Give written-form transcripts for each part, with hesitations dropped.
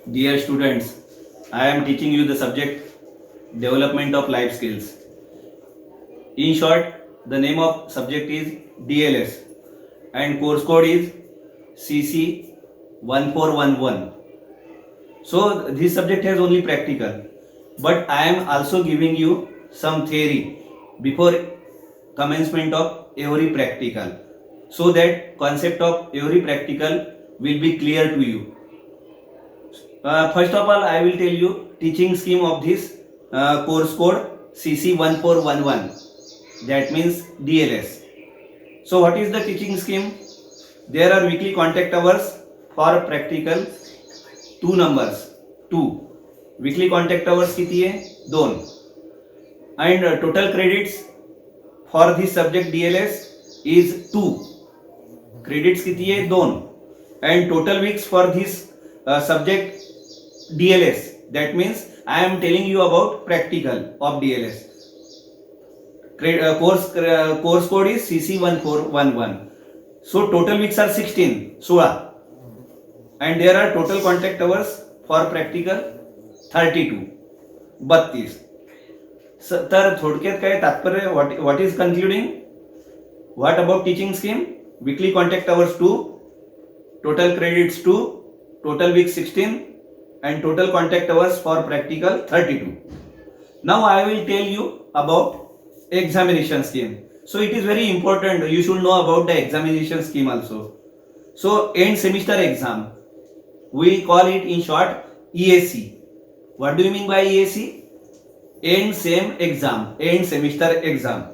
Dear students, I am teaching you the subject Development of Life Skills. In short, the name of subject is DLS and course code is CC 1411. So this subject has only practical, but I am also giving you some theory before commencement of every practical, so that concept of every practical will be clear to you. First of all, I will tell you teaching scheme of this course code CC1411. That means DLS. So what is the teaching scheme? There are weekly contact hours for practical, two numbers, two. Weekly contact hours किती आहे? 2. And total credits for this subject DLS is 2. Credits किती आहे? 2. And total weeks for this subject DLS. That means I am telling you about practical of DLS. Course code is CC1411. So total weeks are 16, 16. And there are total contact hours for practical 32, 32. तर थोडक्यात काय तात्पर्य, what is concluding? What about teaching scheme? Weekly contact hours 2, total credits 2, total weeks 16, and total contact hours for practical 32. Now I will tell you about examination scheme. So it is very important, you should know about the examination scheme also. So end semester exam, we call it in short EAC. What do you mean by EAC? End sem exam, end semester exam.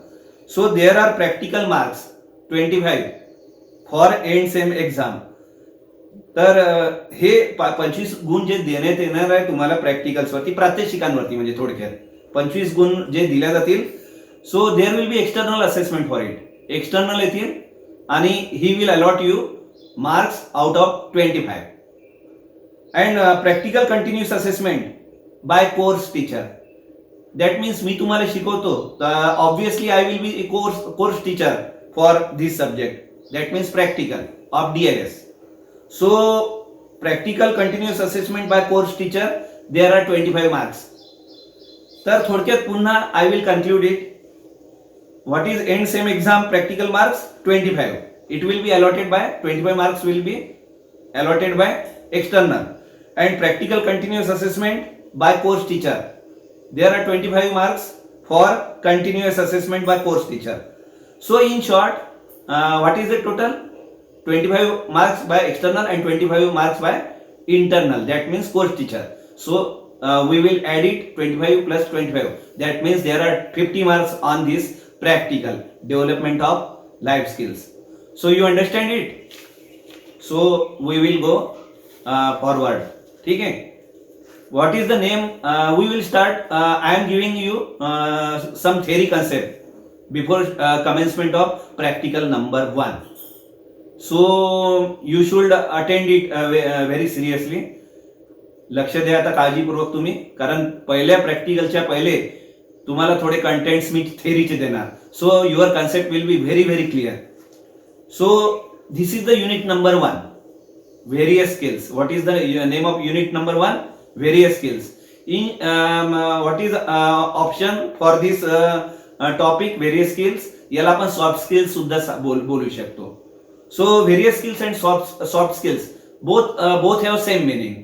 So there are practical marks 25 for end sem exam. तर हे 25 गुण जे देण्यात येणार आहे तुम्हाला प्रॅक्टिकल्सवरती, प्रात्यक्षिकांवरती, म्हणजे थोडक्यात 25 गुण जे दिल्या जातील. So there will be external assessment for it. External येतील आणि he will allot you marks out of 25. And practical continuous assessment by course teacher. That means मी तुम्हाला शिकवतो, obviously I will be course teacher for this subject. That means practical of DLS. So practical continuous assessment by course teacher, there are 25 marks. तर थोडक्यात पुन्हा I will conclude it. What is end sem exam practical marks? 25. It will be allotted by 25 marks will be allotted by external, and practical continuous assessment by course teacher. There are 25 marks for continuous assessment by course teacher. So in short, what is the total? 25 marks by external and 25 marks by internal. That means course teacher. So we will add it 25 plus 25. That means there are 50 marks on this practical development of life skills. So you understand it? So we will go forward. ठीक है? What is the name? We will start. I am giving you some theory concept before commencement of practical number 1. So you should attend it very seriously. लक्ष द्या आता काळजीपूर्वक तुम्ही, कारण पहिल्या प्रॅक्टिकलच्या पहिले तुम्हाला थोडे कंटेंट्स मी थेरीचे देणार. So your concept will be very very clear. So this is the unit number 1, various skills. What is the name of unit number 1? Various skills. In what is option for this topic various skills? याला आपण soft skills सुद्धा बोलू शकतो. So various skills and soft skills both have same meaning.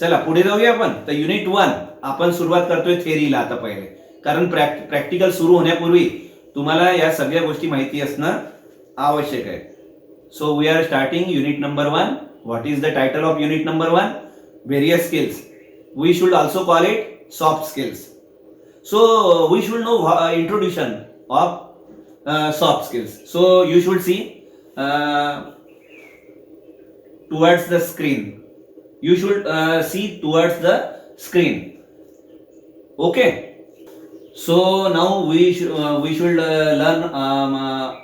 चला पुढे जाऊया आपण. तर युनिट 1 आपण सुरुवात करतोय थेअरीला आता पहिले, कारण प्रॅक्टिकल सुरू होण्यापूर्वी तुम्हाला या सगळ्या गोष्टी माहिती असणं आवश्यक आहे. So we are starting unit number 1. What is the title of unit number 1? Various skills. We should also call it soft skills. So we should know introduction of soft skills. So you should see towards the screen. You should see towards the screen. Okay. So now we should learn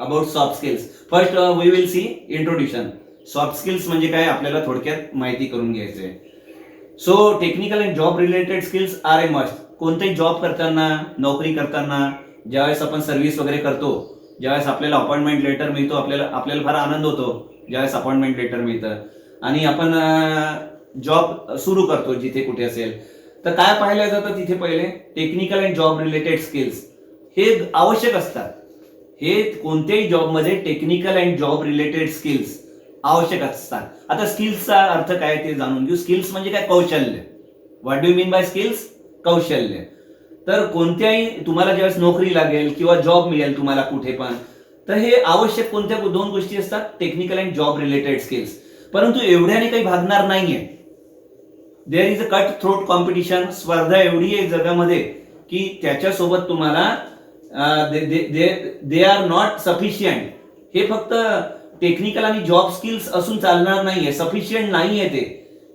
about soft skills. First we will see introduction. Soft skills म्हणजे काय आपल्याला थोडक्यात माहिती करून घ्यायचं आहे. So technical and job related skills are a must. कोणतेही job करताना, नोकरी करताना, ज्यावेळेस आपण सर्व्हिस वगैरे करतो, ज्यावेळेस आपल्याला अपॉइंटमेंट लेटर मिळतो, आपल्याला फार आनंद होतो ज्यावेळेस अपॉइंटमेंट लेटर मिळतं, आणि आपण जॉब सुरू करतो जिथे कुठे असेल, तर काय पाहिलं जातं तिथे पहिले technical and job related skills हे आवश्यक असतात. हे कोणत्याही जॉबमध्ये technical and job related skills आवश्यक असतात. आता स्किल्सचा अर्थ काय ते जाणून घेऊ. स्किल्स म्हणजे काय? कौशल्य. What do you mean bye skills? कौशल्य. तर कोणत्याही तुम्हाला ज्यावेळेस नोकरी लागेल किंवा जॉब मिळेल तुम्हाला कुठे पण, तर हे आवश्यक कोणत्या दोन गोष्टी असतात? Technical and job related skills. परंतु एवढ्याने काही भागणार नाहीये. There is a cut throat competition. स्पर्धा एवढी आहे जगामध्ये की त्याच्यासोबत तुम्हाला दे आर नॉट सफिशियंट. हे फक्त टेक्निकल आणि जॉब स्किल्स असून चालणार नाहीये, सफिशियंट नाहीये ते.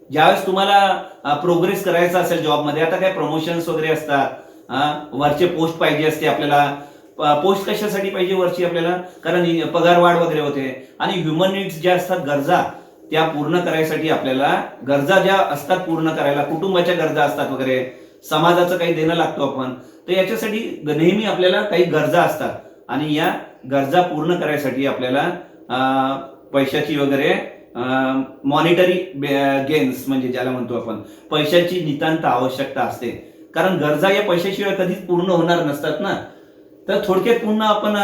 ज्यावेळेस तुम्हाला प्रोग्रेस करायचा असेल जॉबमध्ये, आता काय प्रमोशन्स वगैरे असतात, वरचे पोस्ट पाहिजे असते आपल्याला. पोस्ट कशासाठी पाहिजे वरची आपल्याला? कारण पगार वाढ वगैरे होते. आणि ह्युमन नीड्स ज्या असतात, गरजा, त्या पूर्ण करायसाठी आपल्याला गरजा ज्या असतात पूर्ण करायला, कुटुंबाच्या गरजा असतात वगैरे, समाजाचं काही देणं लागतो आपण, तर याच्यासाठी नेहमी आपल्याला काही गरजा असतात. आणि या गरजा पूर्ण करायसाठी आपल्याला पैशाची वगैरे मॉनिटरी गेन्स म्हणजे ज्याला म्हणतो आपण, पैशाची नितांत आवश्यकता असते. कारण गरजा या पैशाशिवाय कधीच पूर्ण होणार नसतात ना. तर थोडक्यात पुन्हा आपण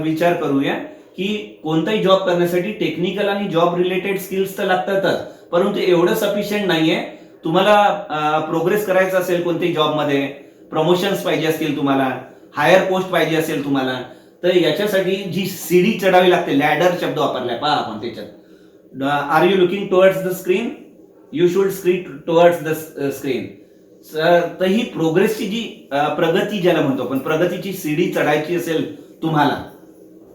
विचार करूया की कोणताही जॉब करण्यासाठी टेक्निकल आणि जॉब रिलेटेड स्किल्स तर लागतातच, परंतु एवढं सफिशियंट नाहीये. तुम्हाला प्रोग्रेस करायचं असेल कोणत्याही जॉबमध्ये, प्रमोशन्स पाहिजे असतील तुम्हाला, हायर पोस्ट पाहिजे असेल तुम्हाला, तर याच्यासाठी जी सीडी चढावी लागते, लॅडर शब्द वापरलाय पहा आपण त्याच्यात. Are you looking towards the screen? You should screen towards the screen. तर ही प्रोग्रेसची जी प्रगती ज्याला म्हणतो आपण, प्रगतीची सीडी चढायची असेल तुम्हाला,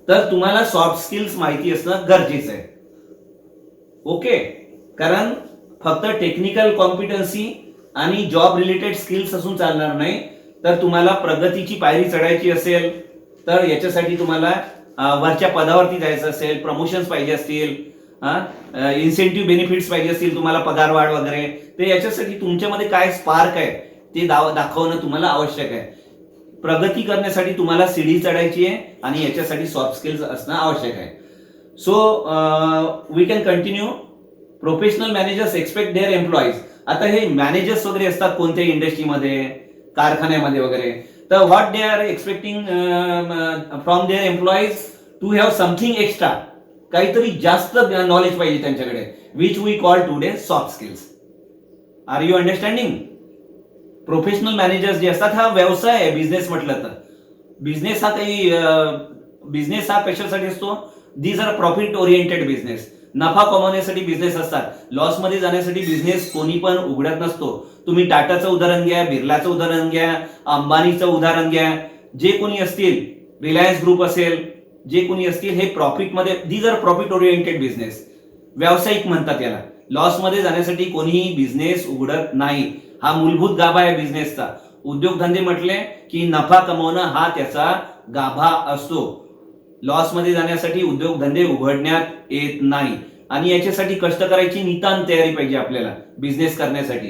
तर तुम्हाला सॉफ्ट स्किल्स माहिती असणं गरजेचं आहे. ओके. कारण फक्त टेक्निकल कॉम्पिटन्सी आणि जॉब रिलेटेड स्किल्स असून चालणार नाही. तर तुम्हाला प्रगतीची पायरी चढायची असेल, तर याच्यासाठी तुम्हाला वरच्या पदावरती जायचं असेल, प्रमोशन्स पाहिजे असतील, इन्सेंटिव्ह बेनिफिट्स पाहिजे असतील तुम्हाला, पगार वाढ वगैरे, तर याच्यासाठी तुमच्यामध्ये काय स्पार्क आहे ते दाखवणं तुम्हाला आवश्यक आहे. प्रगती करण्यासाठी तुम्हाला सीडी चढायची आहे आणि याच्यासाठी सॉफ्ट स्किल्स असणं आवश्यक आहे. So we can continue. Professional managers expect their employees. आता हे मॅनेजर्स वगैरे असतात कोणत्याही इंडस्ट्रीमध्ये, कारखान्यामध्ये वगैरे, तर what they are expecting from their employees to have something extra. काहीतरी जास्त नॉलेज पाहिजे त्यांच्याकडे, which we call today soft skills. Are you understanding? Professional managers जे असतात, हा व्यवसाय आहे. बिझनेस म्हटलं तर बिझनेस हा कशासाठी असतो? These are profit oriented business. नफा कमवण्यासाठी बिझनेस असतात. लॉसमध्ये जाण्यासाठी बिझनेस कोणी पण उघडत नसतो. तुम्ही टाटाचं उदाहरण घ्या, बिर्लाचं उदाहरण घ्या, अंबानीचं उदाहरण घ्या, जे कोणी असतील, रिलायन्स ग्रुप असेल, जे कोणी असतील, हे प्रॉफिटमध्ये, these are profit oriented business. व्यावसायिक म्हणतात याला. लॉसमध्ये जाण्यासाठी कोणीही बिझनेस उघडत नाही. हा मूलभूत गाभा आहे बिझनेसचा. उद्योगधंदे म्हटले की नफा कमवणं हा त्याचा गाभा असतो. लॉसमध्ये जाण्यासाठी उद्योगधंदे उघडण्यात येत नाही. आणि याच्यासाठी कष्ट करायची नितांत तयारी पाहिजे आपल्याला बिझनेस करण्यासाठी.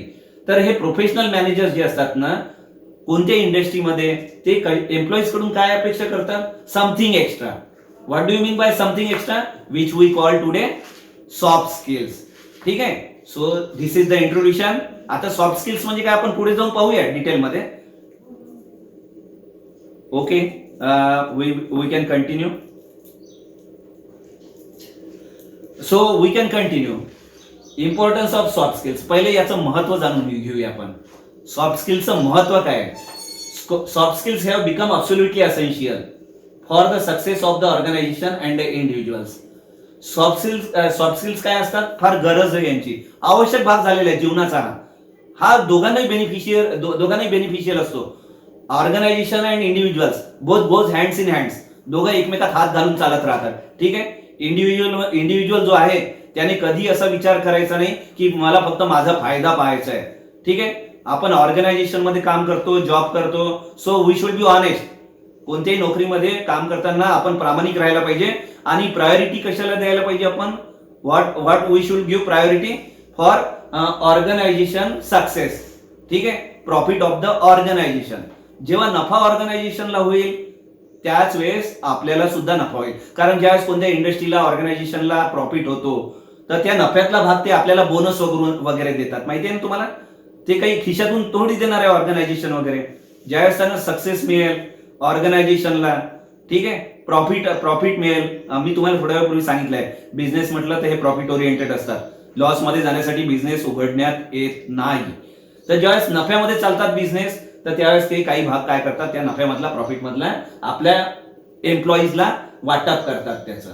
तर हे प्रोफेशनल मॅनेजर्स जे असतात ना कोणत्या इंडस्ट्रीमध्ये, ते एम्प्लॉईज कडून काय अपेक्षा करतात? Something extra. What do you mean by something extra? Which we call today soft skills. ठीक आहे. So this is the introduction. आता सॉफ्ट स्किल्स म्हणजे काय आपण पुढे जाऊन पाहूया डिटेलमध्ये. Okay. we can continue. So we can continue. Importance of soft skills. पहिले याचं महत्व जाणून घेऊया आपण. सॉफ्ट स्किल्सचं महत्व काय आहे? Soft skills have become absolutely essential for the success of the organisation and the individuals. Soft skills काय असतात? फार गरज आहे यांची, आवश्यक भाग झालेला आहे जीवनाचा. हा दोघांनाही बेनिफिशियल असतो. Organisation and individuals both goes hands in hands. दोघं एकमेकात हात घालून चालत राहतात. ठीक आहे. इंडिव्हिज्युअल जो आहे त्याने कधी असा विचार करायचा नाही की मला फक्त माझा फायदा पाहायचा आहे. ठीक आहे. आपण ऑर्गनायझेशन मध्ये काम करतो, जॉब करतो, so we should be honest. कोणत्याही नोकरीमध्ये काम करताना आपण प्रामाणिक राहायला पाहिजे. आणि प्रायोरिटी कशाला द्यायला पाहिजे आपण? What we should give priority for organisation success. ठीक आहे. Profit of the organisation. जेव्हा नफा ऑर्गनायझेशनला होईल त्याच वेळेस आपल्याला सुद्धा नफा होईल. कारण ज्यावेळेस कोणत्या इंडस्ट्रीला, ऑर्गनायझेशनला प्रॉफिट होतो तर त्या नफ्यातला भाग ते आपल्याला बोनस वगैरे देतात, माहिती आहे ना तुम्हाला. ते काही खिशातून थोडी देणार आहे ऑर्गनायझेशन वगैरे. ज्यावेळेस त्यांना सक्सेस मिळेल ऑर्गनायझेशनला, ठीक आहे, प्रॉफिट मिळेल. मी तुम्हाला थोड्या वेळापूर्वी सांगितलंय, बिझनेस म्हटलं तर हे प्रॉफिट ओरिएंटेड असतात. लॉस मध्ये जाण्यासाठी बिझनेस उघडण्यात येत नाही. तर ज्यावेळेस नफ्यामध्ये चालतात बिझनेस, तर त्यावेळेस ते काही भाग काय करतात, त्या नफ्यामधला प्रॉफिट मधला आपल्या एम्प्लॉईजला वाटप करतात त्याचं.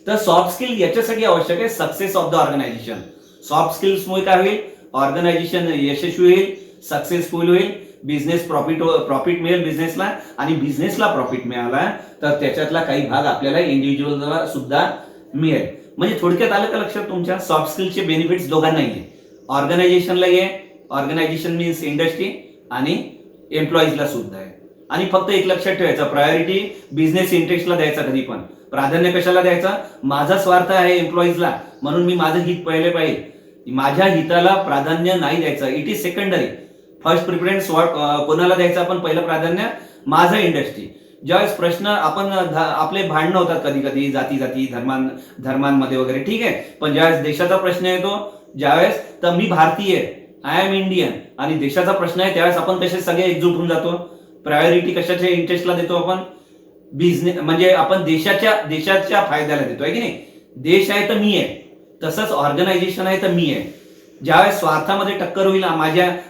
तर सॉफ्ट स्किल याच्यासाठी आवश्यक आहे, success of the organisation. Soft स्किल्समुळे काय होईल, ऑर्गनायझेशन यशस्वी होईल, सक्सेसफुल होईल, बिझनेस प्रॉफिट मिळेल बिझनेसला, आणि बिझनेसला प्रॉफिट मिळाला तर त्याच्यातला काही भाग आपल्याला इंडिव्हिज्युअलला सुद्धा मिळेल. म्हणजे थोडक्यात आलं का लक्षात तुमच्या, सॉफ्ट स्किलचे बेनिफिट्स दोघांनाही आहे, ऑर्गनायझेशनला आहे, ऑर्गनायझेशन मीन्स इंडस्ट्री, आणि एम्प्लॉईजला सुद्धा आहे. आणि फक्त एक लक्षात ठेवायचं, प्रायोरिटी बिझनेस इंटरेस्टला द्यायचा, कधी पण प्राधान्य कशाला द्यायचा, माझा स्वार्थ आहे एम्प्लॉईजला म्हणून मी माझं हित पहिले पाहिजे, माझ्या हिताला प्राधान्य नाही द्यायचं, it is secondary. First preference कोणाला द्यायचं आपण, पहिलं प्राधान्य माझं इंडस्ट्री. ज्यावेळेस प्रश्न आपण आपले भांडणं होतात कधी कधी जाती धर्मांमध्ये वगैरे, ठीक आहे, पण ज्यावेळेस देशाचा प्रश्न येतो, ज्यावेळेस तर मी भारतीय, आय एम इंडियन, आणि देशाचा प्रश्न आहे, त्यावेळेस आपण कसे सगळे एकजूट होऊन जातो. प्रायोरिटी कशाच्या इंटरेस्टला देतो आपण, बिझनेस म्हणजे आपण देशाच्या फायद्याला देतो, आहे की नाही. देश आहे तर मी आहे, तसंच ऑर्गनायझेशन आहे तर मी आहे. ज्यावेळेस स्वार्थामध्ये टक्कर होईल,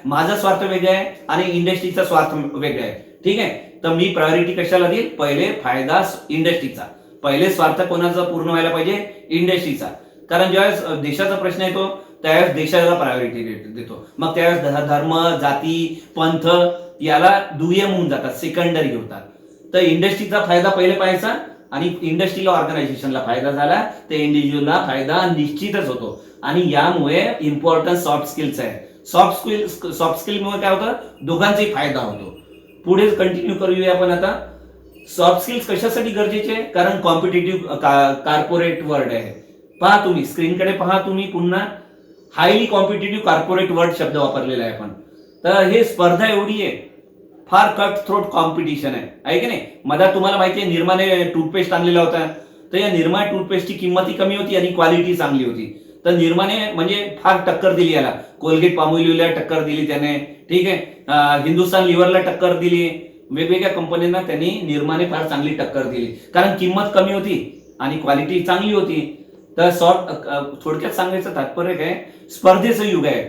माझा स्वार्थ वेगळा आहे आणि इंडस्ट्रीचा स्वार्थ वेगळा आहे, ठीक आहे, तर मी प्रायोरिटी कशाला देईल, पहिले फायदा इंडस्ट्रीचा, पहिले स्वार्थ कोणाचा पूर्ण व्हायला पाहिजे, इंडस्ट्रीचा. कारण ज्यावेळेस देशाचा प्रश्न येतो त्यावेळेस देशाला प्रायोरिटी देतो, मग त्यावेळेस धर्म, जाती, पंथ याला दुय्यम होऊन जातात, सेकंडरी होतात. तर इंडस्ट्रीचा फायदा पहिले पाहायचा, आणि इंडस्ट्रीला ऑर्गनायझेशनला फायदा झाला तर इंडिव्हिज्युअलला फायदा निश्चितच होतो. आणि यामुळे इम्पॉर्टन्स सॉफ्ट स्किल्स आहे. सॉफ्ट स्किलमुळे काय होतं, दोघांचाही फायदा होतो. पुढे कंटिन्यू करूया आपण आता. सॉफ्ट स्किल्स कशासाठी गरजेचे आहे, कारण कॉम्पिटेटिव्ह कॉर्पोरेट वर्ल्ड आहे. पहा तुम्ही स्क्रीनकडे पहा, तुम्ही पुन्हा हायली कॉम्पिटेटिव्ह कॉर्पोरेट वर्ल्ड शब्द वापरलेला आहे आपण. तर हे स्पर्धा एवढी आहे, फार कट थ्रोट कॉम्पिटिशन आहे की नाही. मधात तुम्हाला माहिती आहे निर्माने टूथपेस्ट आणलेला होता, तर या निर्मा टूथपेस्टची किंमतही कमी होती आणि क्वालिटी चांगली होती. तर निर्माने म्हणजे फार टक्कर दिली याला, कोलगेट पामोलिव्हला टक्कर दिली त्याने, ठीक आहे, हिंदुस्तान लिव्हरला टक्कर दिली, वेगवेगळ्या कंपन्यांना त्यांनी निर्माने फार चांगली टक्कर दिली, कारण किंमत कमी होती आणि क्वालिटी चांगली होती. तर थोडक्यात सांगायचं तात्पर्य काय, स्पर्धेचं युग आहे,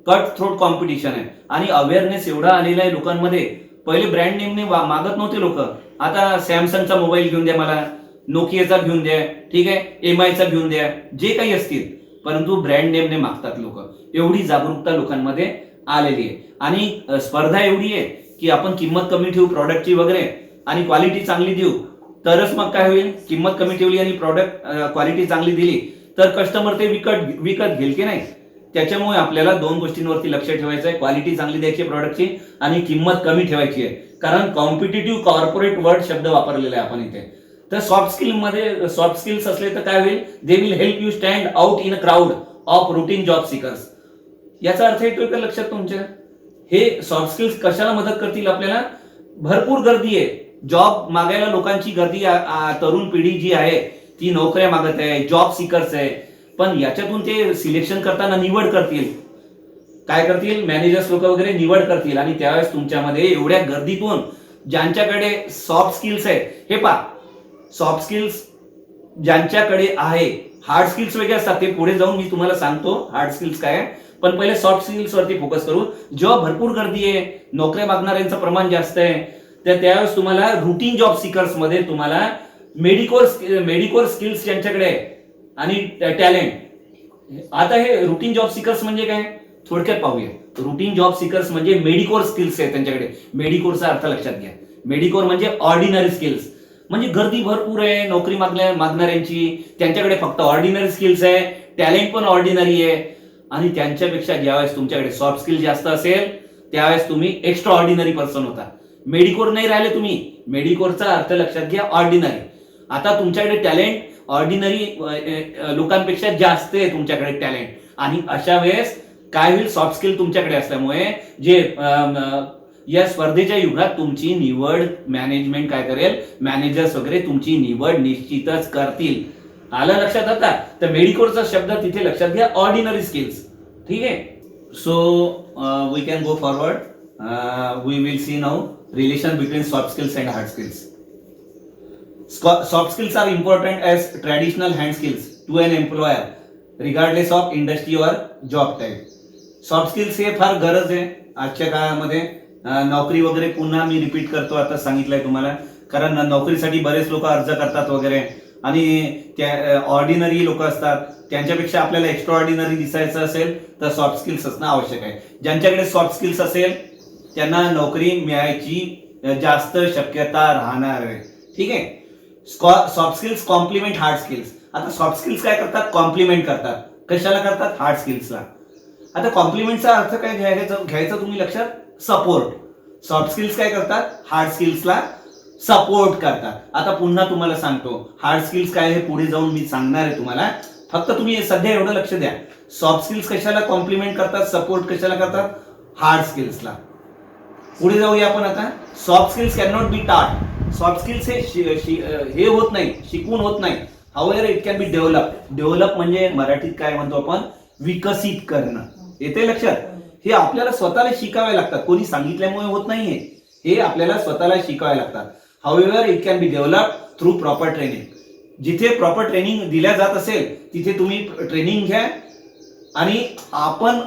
कट थ्रोट कॉम्पिटिशन आहे, आणि अवेअरनेस एवढा आलेला आहे लोकांमध्ये. पहिले ब्रँड नेमने मागत नव्हते लोक, आता सॅमसंगचा मोबाईल घेऊन द्या मला, नोकियाचा घेऊन द्या, ठीक आहे, एमआयचा घेऊन द्या, जे काही असतील, परंतु ब्रँड नेमने मागतात लोक. एवढी जागरूकता लोकांमध्ये आलेली आहे, आणि स्पर्धा एवढी आहे की आपण किंमत कमी ठेवू प्रॉडक्टची वगैरे, आणि क्वालिटी चांगली देऊ, तरच मग काय होईल, किंमत कमी ठेवली आणि प्रॉडक्ट क्वालिटी चांगली दिली तर कस्टमर ते विकत घेईल की नाही. त्याच्यामुळे आपल्याला दोन गोष्टींवरती लक्ष ठेवायचं आहे, क्वालिटी चांगली द्यायची प्रॉडक्टची आणि किंमत कमी ठेवायची आहे, कारण कॉम्पिटेटिव्ह कॉर्पोरेट वर्ल्ड शब्द वापरलेला आहे आपण इथे. तर सॉफ्ट स्किल्स असले तर काय होईल, they will help you stand out in a crowd of routine job seekers. याचा अर्थ येतोय का लक्षात तुमच्या, हे सॉफ्ट स्किल्स कशाला मदत करतील आपल्याला. भरपूर गर्दी आहे, जॉब मागायला लोकांची गर्दी, तरुण पिढी जी आहे ती नोकऱ्या मागत आहे, जॉब सीकर्स आहे, पण याच्यातून ते सिलेक्शन करताना निवड करतील, काय करतील, मॅनेजर्स लोक वगैरे निवड करतील, आणि त्यावेळेस तुमच्यामध्ये एवढ्या गर्दीतून ज्यांच्याकडे सॉफ्ट स्किल्स आहे, हे पहा सॉफ्ट स्किल्स ज्यांच्याकडे आहे, हार्ड स्किल्स वेगळे असतात, ते पुढे जाऊन मी तुम्हाला सांगतो हार्ड स्किल्स काय आहे, पण पहिले सॉफ्ट स्किल्स वरती फोकस करू. जेव्हा भरपूर गर्दी आहे, नोकऱ्या मागणाऱ्यांचं प्रमाण जास्त आहे, तर त्यावेळेस तुम्हाला रुटीन जॉब सीकर्स मध्ये तुम्हाला मेडिकोर स्किल्स ज्यांच्याकडे आहे आणि टॅलेंट. आता हे रुटीन जॉब सीकर्स म्हणजे काय, थोडक्यात पाहूया. रुटीन जॉब सीकर्स म्हणजे मेडिकोर स्किल्स आहे त्यांच्याकडे. मेडिकोरचा अर्थ लक्षात घ्या, मेडिकोर म्हणजे ऑर्डिनरी स्किल्स, म्हणजे गर्दी भरपूर आहे नोकरी मागणाऱ्यांची, त्यांच्याकडे फक्त ऑर्डिनरी स्किल्स आहे, टॅलेंट पण ऑर्डिनरी आहे, आणि त्यांच्यापेक्षा ज्यावेळेस तुमच्याकडे सॉफ्ट स्किल जास्त असेल त्यावेळेस तुम्ही एक्स्ट्रा ऑर्डिनरी पर्सन होता. मेडिकोर नाही राहिले तुम्ही, मेडिकोरचा अर्थ लक्षात घ्या ऑर्डिनरी. आता तुमच्याकडे टॅलेंट ऑर्डिनरी लोकांपेक्षा जास्त आहे तुमच्याकडे टॅलेंट, आणि अशा वेळेस काय होईल, सॉफ्ट स्किल तुमच्याकडे असल्यामुळे जे या स्पर्धेच्या युगात तुमची निवड मॅनेजमेंट काय करेल, मॅनेजर्स वगैरे तुमची निवड निश्चितच करतील. आलं लक्षात आता? तर मेडिकोरचा शब्द तिथे लक्षात घ्या, ऑर्डिनरी स्किल्स. ठीक आहे. So we can go forward. We will see now relation between soft skills and hard skills. Soft skills are important as traditional hand skills to an employer regardless of industry or job type. Soft skills हे फार गरज आहे आजच्या काळामध्ये. नोकरी वगैरे पुन्हा मी repeat करतो, आता सांगितलंय तुम्हाला, कारण नोकरीसाठी बरेच लोक अर्ज करतात वगैरे, आणि त्या ऑर्डिनरी लोक असतात, त्यांच्यापेक्षा आपल्याला एक्स्ट्रा ऑर्डिनरी दिसायचं असेल तर सॉफ्ट स्किल्स असणं आवश्यक आहे. ज्यांच्याकडे सॉफ्ट स्किल्स असेल त्यांना नोकरी मिळायची जास्त शक्यता राहणार आहे. ठीक आहे. Soft skills complement hard skills. आता सॉफ्ट स्किल्स काय करतात? कॉम्प्लिमेंट करतात. कशाला करतात? हार्ड स्किल्सला. आता कॉम्प्लिमेंटचा अर्थ काय घ्यायचा तुम्ही लक्षात? सपोर्ट. सॉफ्ट स्किल्स काय करतात? हार्ड स्किल्सला सपोर्ट करतात. आता पुन्हा तुम्हाला सांगतो, हार्ड स्किल्स काय हे पुढे जाऊन मी सांगणार आहे तुम्हाला, फक्त तुम्ही सध्या एवढं लक्ष द्या. सॉफ्ट स्किल्स कशाला कॉम्प्लिमेंट करतात, सपोर्ट कशाला करतात? हार्ड स्किल्सला. पुढे जाऊया आपण आता. Soft skills can not be taught. Soft skills हे होत नाही, शिकवून होत नाही. However it can be develop. Develop म्हणजे मराठीत काय म्हणतो आपण? विकसित करणं. येते लक्षात? हे आपल्याला स्वतःला शिकावे लागतात, कोणी सांगितल्यामुळे होत नाहीये, हे आपल्याला स्वतःला शिकावे लागतात. However it can be develop through proper training. जिथे प्रॉपर ट्रेनिंग दिल्या जात असेल तिथे तुम्ही ट्रेनिंग घ्या आणि आपण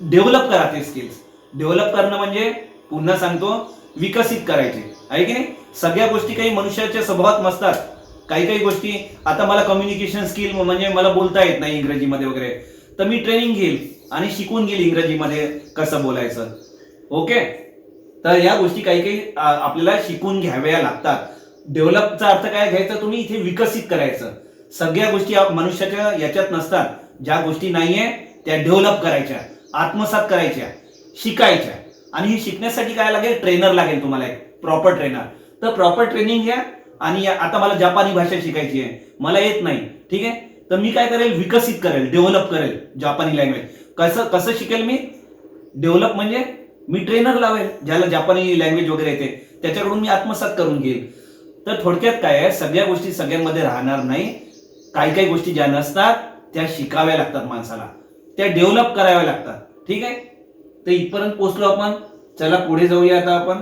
डेव्हलप करा ते स्किल्स. डेव्हलप करणं म्हणजे पुन्हा सांगतो, विकसित करायचे आहे की नाही. सगळ्या गोष्टी काही मनुष्याच्या स्वभावात नसतात. काही काही गोष्टी, आता मला कम्युनिकेशन स्किल म्हणजे मला बोलता येत नाही इंग्रजीमध्ये वगैरे, तर मी ट्रेनिंग घेईल आणि शिकून घेईल इंग्रजीमध्ये कसं बोलायचं. ओके. तर या गोष्टी काही काही आपल्याला शिकून घ्याव्या लागतात. डेव्हलपचा अर्थ काय घ्यायचा तुम्ही? इथे विकसित करायचं. सगळ्या गोष्टी मनुष्याच्या याच्यात नसतात. ज्या गोष्टी नाहीये त्या डेव्हलप करायच्या, आत्मसात करायच्या, शिकायच्या. आणि हे शिकण्यासाठी काय लागेल? ट्रेनर लागेल तुम्हाला, एक प्रॉपर ट्रेनर. तर प्रॉपर ट्रेनिंग घ्या. आणि आता मला जपानी भाषा शिकायची आहे, मला येत नाही. ठीक आहे. तर मी काय करेल? विकसित करेल, डेव्हलप करेल जपानी लँग्वेज. कसं शिकेल मी? डेव्हलप म्हणजे मी ट्रेनर लावेल ज्याला जपानी लँग्वेज वगैरे येते, त्याच्याकडून मी आत्मसात करून घेईल. तर थोडक्यात काय आहे, सगळ्या गोष्टी सगळ्यांमध्ये राहणार नाही. काही काही गोष्टी ज्या नसतात त्या शिकाव्या लागतात माणसाला, त्या डेव्हलप कराव्या लागतात. ठीक आहे. तर इथपर्यंत पोहोचलो आपण. चला पुढे जाऊया आता आपण.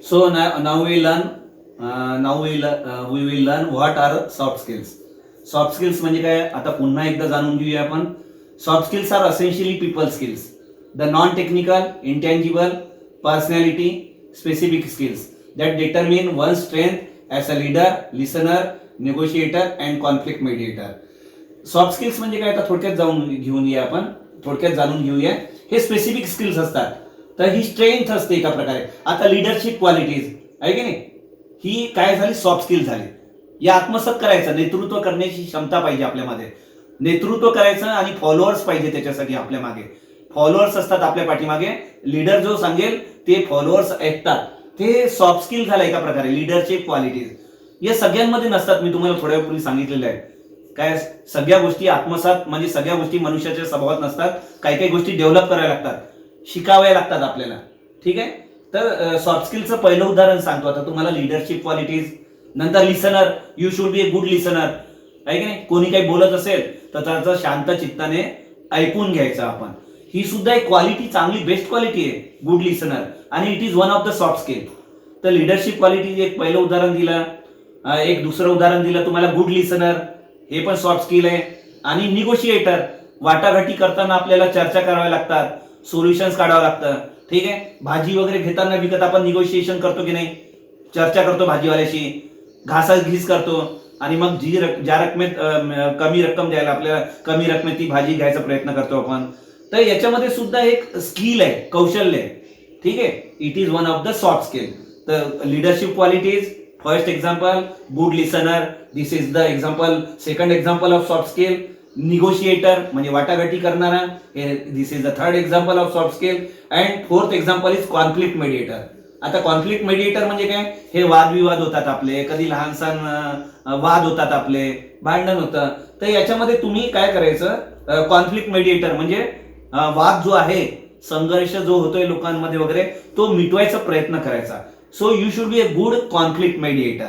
So now we will learn what are soft skills. Soft skills म्हणजे काय आता पुन्हा एकदा जाणून घेऊया आपण. Soft skills are essentially people skills, the non technical, intangible, personality specific skills that determine one strength as a leader, listener, negotiator and conflict mediator. Soft skills म्हणजे काय आता थोडक्यात जाणून घेऊया. हे स्पेसिफिक स्किल्स असतात. तर ही स्ट्रेंथ असते एका प्रकारे. आता लिडरशिप क्वालिटीज आहे की नाही, ही काय झाली? सॉफ्ट स्किल झाली. या आत्मसात करायचं, नेतृत्व करण्याची क्षमता पाहिजे आपल्यामध्ये. नेतृत्व करायचं आणि फॉलोअर्स पाहिजे त्याच्यासाठी आपल्या मागे. फॉलोअर्स असतात आपल्या पाठीमागे. लीडर जो सांगेल ते फॉलोअर्स ऐकतात. ते सॉफ्ट स्किल झालं एका प्रकारे. लिडरशिप क्वालिटीज या सगळ्यांमध्ये नसतात. मी तुम्हाला थोड्या पूर्वी सांगितलेलं आहे. काय सगळ्या गोष्टी आत्मसात म्हणजे सगळ्या गोष्टी मनुष्याच्या स्वभावात नसतात. काही काही गोष्टी डेव्हलप कराव्या लागतात, शिकाव्या लागतात आपल्याला. ठीक आहे. तर सॉफ्ट स्किलचं पहिलं उदाहरण सांगतो आता तुम्हाला. लिडरशिप क्वालिटीज, नंतर listener. You should be a good listener आहे की नाही. कोणी काही बोलत असेल तर त्याचं शांत चित्ताने ऐकून घ्यायचं आपण. ही सुद्धा एक क्वालिटी, चांगली बेस्ट क्वालिटी आहे, गुड लिसनर. आणि it is one of the soft skill. तर लिडरशिप क्वालिटी एक पहिलं उदाहरण दिलं. एक दुसरं उदाहरण दिलं तुम्हाला गुड लिसनर, हे पण सॉफ्ट स्किल आहे. आणि निगोशिएटर, वाटाघाटी करताना आपल्याला चर्चा कराव्या लागतात, सोल्युशन्स काढावं लागतं. ठीक आहे. भाजी वगैरे घेताना विकत आपण निगोशिएशन करतो की नाही, चर्चा करतो भाजीवाल्याशी, घासाघीस करतो. आणि मग ज्या रकमेत कमी रक्कम द्यायला, आपल्याला कमी रकमेत ती भाजी घ्यायचा प्रयत्न करतो आपण. तर याच्यामध्ये सुद्धा एक स्किल आहे, कौशल्य आहे. ठीक आहे. It is one of the soft skill. तर leadership qualities, first example good listener, this is the example. Second example of soft skill negotiator म्हणजे वाटाघाटी करणारा, this is the third example of soft skill. And fourth example is conflict mediator. आता conflict mediator म्हणजे काय? हे वादविवाद होतात आपले, कधी लहान सहान वाद होतात आपले, भांडण होतं. तर याच्यामध्ये तुम्ही काय करायचं? कॉन्फ्लिक्ट मेडिएटर म्हणजे वाद जो आहे, संघर्ष जो होतोय लोकांमध्ये वगैरे, तो मिटवायचा प्रयत्न करायचा. So you should be a good conflict mediator.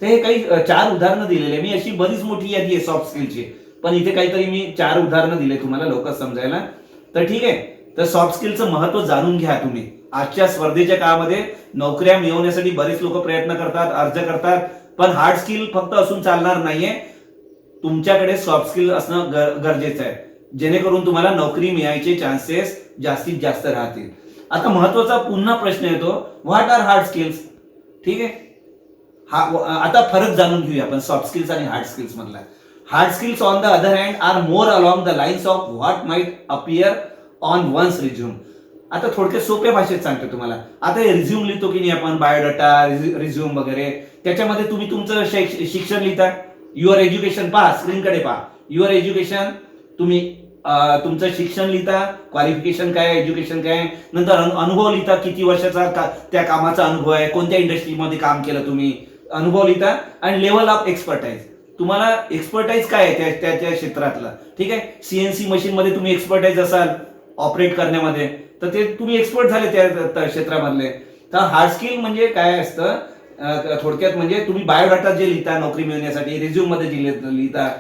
तर हे काही 4 उदाहरणं दिलेले, मी अशी बरीच मोठी यादी आहे सॉफ्ट स्किलची, पण इथे काहीतरी मी 4 उदाहरणं दिले तुम्हाला लवकर समजायला. तर ठीक आहे, तर सॉफ्ट स्किलचं महत्व जाणून घ्या तुम्ही. आजच्या स्पर्धेच्या काळामध्ये नोकऱ्या मिळवण्यासाठी बरेच लोक प्रयत्न करतात, अर्ज करतात, पण हार्ड स्किल फक्त असून चालणार नाहीये. तुमच्याकडे सॉफ्ट स्किल असणं गरजेचं आहे, जेणेकरून तुम्हाला नोकरी मिळायचे चान्सेस जास्तीत जास्त राहतील. आता महत्वाचा पुन्हा प्रश्न येतो, व्हॉट आर हार्ड स्किल्स? ठीक आहे, आता फरक जाणून घेऊया आपण सॉफ्ट स्किल्स आणि हार्ड स्किल्स मधला. Hard skills on the other hand are more along the lines of what might appear on one's resume. आता थोडक्यात सोप्या भाषेत सांगतो तुम्हाला. आता हे रिझ्यूम लिहितो की नाही आपण, बायोडाटा, रिझ्यूम वगैरे, त्याच्यामध्ये तुम्ही तुमचं शिक्षण लिहिता, युअर एज्युकेशन, पहा स्क्रीनकडे पहा, युअर एज्युकेशन, तुम्ही तुमचं शिक्षण लिहिता, क्वालिफिकेशन काय, एज्युकेशन काय, नंतर अनुभव लिहिता, किती वर्षाचा त्या कामाचा अनुभव आहे, कोणत्या इंडस्ट्रीमध्ये काम केलं तुम्ही, अनुभव लिहिता, आणि लेवल ऑफ एक्सपर्टाईज, तुम्हाला एक्सपर्टाईज काय आहे त्या क्षेत्रातलं. ठीक आहे, सीएनसी मशीन मध्ये तुम्ही एक्सपर्टाईज असाल ऑपरेट करण्यामध्ये, तर ते तुम्ही एक्सपर्ट झाले त्या क्षेत्रामधले. तर हार्ड स्किल म्हणजे काय असतं, थोडक्यात म्हणजे तुम्ही बायोडाटा जे लिहिता नोकरी मिळवण्यासाठी, रिझ्यूम मध्ये जे लिहिता,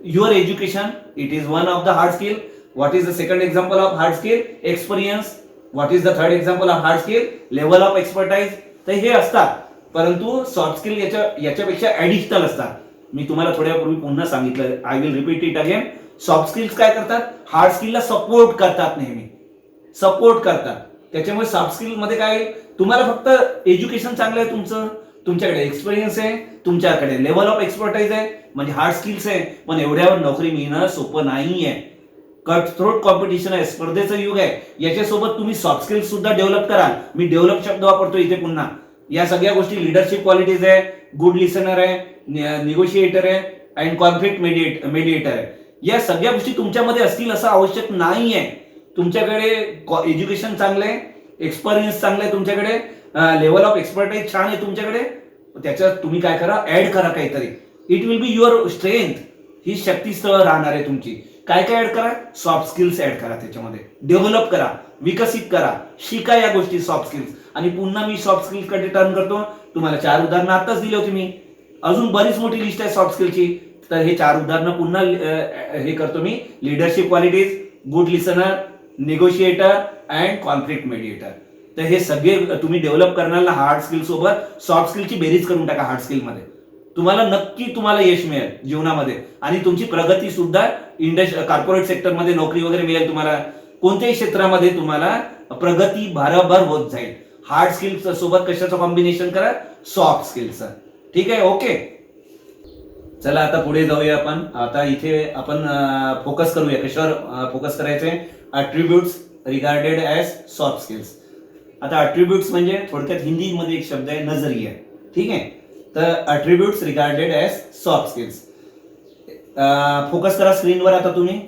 your education, it is one of the hard skill. What is the second example of hard skill? Experience. What is the third example of hard skill? Level of expertise. तर हे असतात, परंतु सॉफ्ट स्किल याच्यापेक्षा additional असतात. मी तुम्हाला थोड्यापूर्वी पुन्हा सांगितलं, I will repeat it again. Soft skills काय करतात? हार्ड स्किलला सपोर्ट करतात, नेहमी सपोर्ट करतात. त्याच्यामुळे सॉफ्ट स्किल मध्ये काय, तुम्हाला फक्त एज्युकेशन चांगलं आहे तुमचं, तुमच्याकडे एक्सपिरियन्स आहे, तुमच्याकडे लेवल ऑफ एक्सपर्टाईज आहे, म्हणजे हार्ड स्किल्स आहे, पण एवढ्यावर नोकरी मिळणं सोपं नाहीये. कट थ्रोट कॉम्पिटिशन आहे, स्पर्धेचं युग आहे. याच्यासोबत तुम्ही सॉफ्ट स्किल्स सुद्धा डेव्हलप कराल. मी डेव्हलप शब्द वापरतो इथे पुन्हा. या सगळ्या गोष्टी, लिडरशिप क्वालिटीज आहे, गुड लिसनर आहे, निगोशिएटर आहे, अँड कॉन्फ्लिक्ट मेडिएटर आहे. या सगळ्या गोष्टी तुमच्यामध्ये असतील असं आवश्यक नाहीये. तुमच्याकडे एज्युकेशन चांगलं आहे, एक्सपिरियन्स चांगलं आहे, तुमच्याकडे लेवल ऑफ एक्सपर्टाईज छान आहे तुमच्याकडे, त्याच्यात तुम्ही काय करा, ऍड करा काहीतरी. It will be your strength. ही शक्तीस्थळ राहणार आहे तुमची. काय काय ऍड करा? सॉफ्ट स्किल्स ऍड करा, त्याच्यामध्ये डेव्हलप करा, विकसित करा, शिका या गोष्टी सॉफ्ट स्किल्स. आणि पुन्हा मी सॉफ्ट स्किल्स कडे टर्न करतो. तुम्हाला 4 उदाहरणं आताच दिली होती मी, अजून बरीच मोठी लिस्ट आहे सॉफ्ट स्किलची. तर हे 4 उदाहरणं पुन्हा हे करतो मी. Leadership qualities, good listener, negotiator and conflict mediator. तर हे सगळे तुम्ही डेव्हलप करणार हार्ड स्किल सोबत सॉफ्ट स्किलची बेरीज करून टाका. हार्ड स्किल मध्ये तुम्हाला नक्की तुम्हाला यश मिळेल जीवनामध्ये, आणि तुमची प्रगती सुद्धा कॉर्पोरेट सेक्टरमध्ये नोकरी वगैरे मिळेल. तुम्हाला कोणत्याही क्षेत्रामध्ये तुम्हाला प्रगती भरभर होत जाईल. हार्ड स्किल्स सोबत कशाचं कॉम्बिनेशन करा? Soft skills. ठीक आहे, ओके. चला आता पुढे जाऊया आपण. आता इथे आपण फोकस करूया. कशावर फोकस करायचे? Attributes regarded as soft skills. आता अट्रिब्यूट्स म्हणजे थोडक्यात हिंदीमध्ये एक शब्द आहे, नजरिया. ठीक आहे, तर attributes regarded as soft skills. Focus करा स्क्रीनवर आता तुम्ही.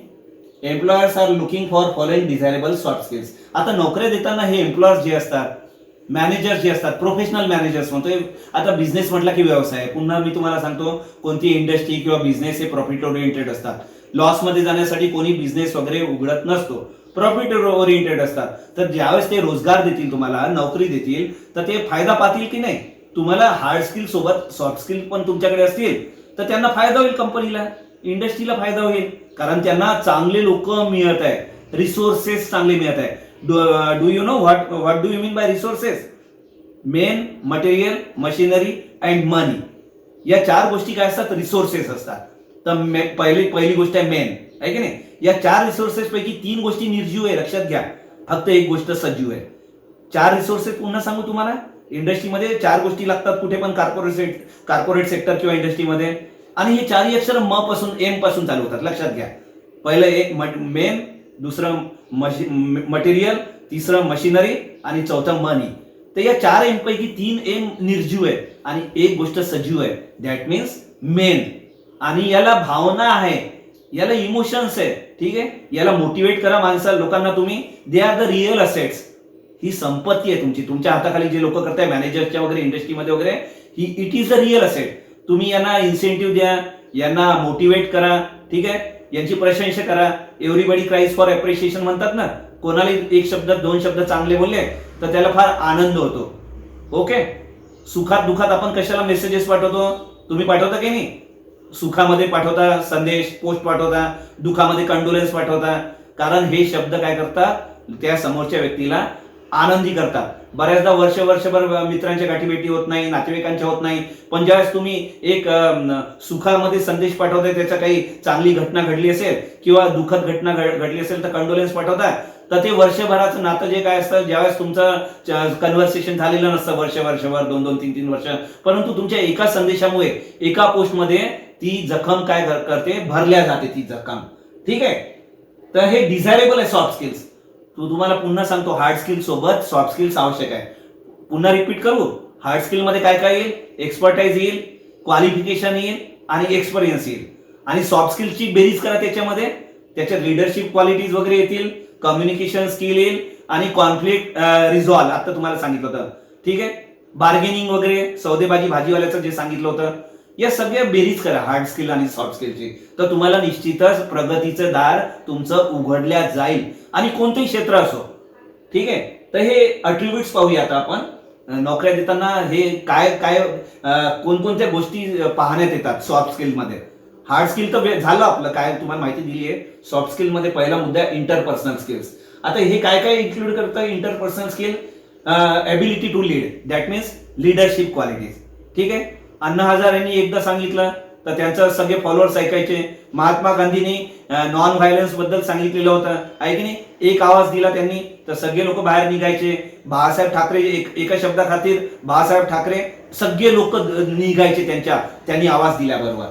Employers are looking for following desirable soft skills. आता नोकऱ्या देताना हे एम्प्लॉयर्स जे असतात, मॅनेजर जे असतात, प्रोफेशनल मॅनेजर्स म्हणतोय. आता बिझनेस म्हटला की व्यवसाय. पुन्हा मी तुम्हाला सांगतो, कोणती इंडस्ट्री किंवा बिझनेस हे प्रॉफिट ओरिएंटेड असतात. लॉस मध्ये जाण्यासाठी कोणी बिझनेस वगैरे उघडत नसतो, प्रॉफिट ओरिएंटेड असतात. तर ज्यावेळेस ते रोजगार देतील, तुम्हाला नोकरी देतील, तर ते फायदा पाहतील की नाही. तुम्हाला हार्ड स्किल सोबत सॉफ्ट स्किल पण तुमच्याकडे असतील तर त्यांना फायदा होईल, कंपनीला, इंडस्ट्रीला फायदा होईल, कारण त्यांना चांगले लोक मिळत आहे, रिसोर्सेस चांगले मिळत आहे. Do you know what do you mean by resources? Men, material, machinery and money. या 4 गोष्टी काय असतात? रिसोर्सेस असतात. तर पहिली गोष्ट आहे मेन, आहे की नाही. या 4 रिसोर्सेस पैकी 3 गोष्टी निर्जीव आहे, लक्षात घ्या. फक्त एक गोष्ट सजीव आहे. 4 रिसोर्सेस पुन्हा सांगू तुम्हाला. इंडस्ट्रीमध्ये 4 गोष्टी लागतात, कुठे पण कॉर्पोरेट सेक्टर किंवा इंडस्ट्रीमध्ये. आणि हे 4 अक्षर म पासून, एम पासून चालू होतात, लक्षात घ्या. पहिलं एक मेन, दुसरं मटेरियल, तिसरं मशिनरी आणि चौथं मनी. तर या 4 एम पैकी 3 एम निर्जीव आहे आणि एक गोष्ट सजीव आहे, दॅट मीन्स मेन. आणि याला भावना आहे, याला इमोशन्स आहे. ठीक आहे, याला मोटिवेट करा माणसाला, लोकांना तुम्ही. They are the real assets. ही संपत्ती आहे तुमची. तुमच्या हाताखाली जे लोक करताय मॅनेजरच्या वगैरे इंडस्ट्रीमध्ये वगैरे, he it is a real asset. तुम्ही यांना इन्सेंटिव्ह द्या, यांना मोटिवेट करा. ठीक आहे, यांची प्रशंसा करा. एव्हरीबडी क्राईज फॉर अप्रिशिएशन म्हणतात ना. कोणाला एक शब्द 2 शब्द चांगले बोलले तर त्याला फार आनंद होतो. ओके, सुखात दुखात आपण कशाला मेसेजेस पाठवतो? तुम्ही पाठवता की नाही? सुखामध्ये पाठवता संदेश, पोस्ट पाठवता, दुःखामध्ये कंडोलेन्स पाठवता. कारण हे शब्द काय करतात, त्या समोरच्या व्यक्तीला आनंदी करतात. बऱ्याचदा वर्षभर मित्रांच्या गाठीभेटी होत नाही, नातेवाईकांच्या होत नाही, पण ज्यावेळेस तुम्ही एक सुखामध्ये संदेश पाठवताय, त्याच्या काही चांगली घटना घडली असेल किंवा दुःखद घटना घडली असेल तर कंडोलेन्स पाठवता. तर ते वर्षभराचं नातं जे काय असतं, ज्यावेळेस तुमचं कन्व्हर्सेशन झालेलं नसतं वर्षभर 2-2, 3-3 वर्ष, परंतु तुमच्या एका संदेशामुळे, एका पोस्टमध्ये ती जखम काय करते, भरल्या जाते ती जखम. ठीक आहे. तर हे डिझायरेबल आहे सॉफ्ट स्किल्स. तुम्हाला पुन्हा सांगतो, हार्ड स्किल सोबत सॉफ्ट स्किल्स आवश्यक आहे. पुन्हा रिपीट करू, हार्ड स्किल मध्ये काय काय येईल? एक्सपर्टाईज येईल, क्वालिफिकेशन येईल आणि एक्सपिरियन्स येईल. आणि सॉफ्ट स्किलची बेरीज करा त्याच्यामध्ये, त्याच्यात लिडरशिप क्वालिटीज वगैरे येतील, कम्युनिकेशन स्किल येईल आणि कॉन्फ्लिक्ट रिझॉल्व आता तुम्हाला सांगितलं होतं. ठीक आहे. बार्गेनिंग वगैरे, सौदेबाजी भाजीवाल्याचं जे सांगितलं होतं, या सगळ्या बेरीज करा हार्ड स्किल आणि सॉफ्ट स्किलची. तर तुम्हाला निश्चितच प्रगतीचं दार तुमचं उघडल्या जाईल, आणि कोणतंही क्षेत्र असो. ठीक आहे. तर हे अट्रिब्यूट्स पाहूया आता आपण. नोकऱ्या देताना हे काय काय कोणकोणत्या गोष्टी पाहण्यात येतात सॉफ्ट स्किलमध्ये. हार्ड स्किल तर झालं आपलं, काय तुम्हाला माहिती दिली आहे. सॉफ्ट स्किल मध्ये पहिला मुद्दा इंटरपर्सनल स्किल्स. आता हे काय काय इन्क्लूड करतं interpersonal skill? Ability to lead, that means leadership qualities. ठीक आहे. अण्णा हजारे यांनी एकदा सांगितलं तर त्यांचं सगळे फॉलोअर्स ऐकायचे. महात्मा गांधींनी नॉन व्हायलन्स बद्दल सांगितलेलं होतं, आहे की नाही? एक आवाज दिला त्यांनी तर सगळे लोक बाहेर निघायचे. बाळासाहेब ठाकरे, एका शब्दाखातीर बाळासाहेब ठाकरे, सगळे लोक निघायचे त्यांनी आवाज दिल्याबरोबर.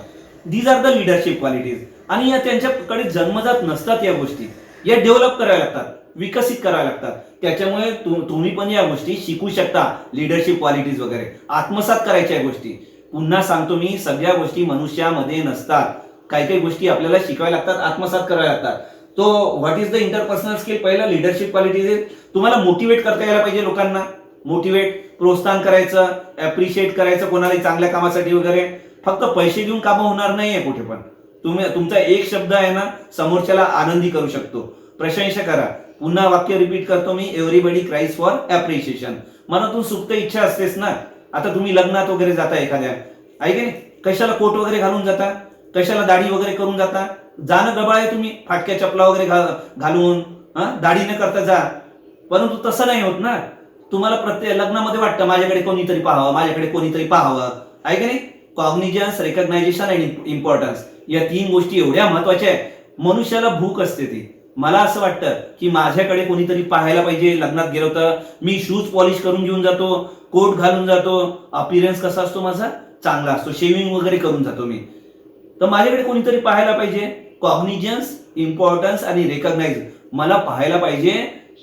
These are the leadership qualities. आणि या त्यांच्याकडे जन्मजात नसतात या गोष्टी, या डेव्हलप करायला लागतात, विकसित करायला लागतात. त्याच्यामुळे तुम्ही पण या गोष्टी शिकू शकता, लिडरशिप क्वालिटीज वगैरे आत्मसात करायच्या गोष्टी. पुन्हा सांगतो मी, सगळ्या गोष्टी मनुष्यामध्ये नसतात. काही काही गोष्टी आपल्याला शिकायला लागतात, आत्मसात करायला लागतात. तो what is the interpersonal skill? पहिला लिडरशिप क्वालिटीज. तुम्हाला मोटिवेट करता यायला पाहिजे लोकांना. मोटिवेट, प्रोत्साहन करायचं, अप्रिशिएट करायचं कोणालाही चांगल्या कामासाठी वगैरे. फक्त पैसे देऊन कामं होणार नाहीये कुठे पण. तुमचा एक शब्द आहे ना, समोरच्याला आनंदी करू शकतो. प्रशंसा करा. पुन्हा वाक्य रिपीट करतो मी, एव्हरीबडी क्राईज फॉर अप्रिशिएशन. मनातून सुप्त इच्छा असतेच ना. आता तुम्ही लग्नात वगैरे जाता एखाद्या, आहे की नाही? कशाला कोट वगैरे घालून जाता? कशाला दाढी वगैरे करून जाता? जाणं गबाळ आहे तुम्ही फाटक्या चपला वगैरे घालून, दाढी न करता जा. परंतु तसं नाही होत ना. तुम्हाला प्रत्येक लग्नामध्ये वाटतं माझ्याकडे कोणीतरी पाहावं, माझ्याकडे कोणीतरी पाहावं, आहे की नाही? कॉग्निजन्स, रेकग्नायझेशन आणि इम्पॉर्टन्स, या 3 गोष्टी एवढ्या महत्वाच्या आहेत. मनुष्याला भूक असते ती. मला असं वाटतं की माझ्याकडे कोणीतरी पाहायला पाहिजे. लग्नात गेलो तर मी शूज पॉलिश करून घेऊन जातो, कोट घालून जातो, अपीअरन्स कसा असतो माझा, चांगला असतो, शेविंग वगैरे करून जातो मी. तर माझ्याकडे कोणीतरी पाहायला पाहिजे. कॉग्निजन्स, इम्पॉर्टन्स आणि रेकग्नाइज, मला पाहायला पाहिजे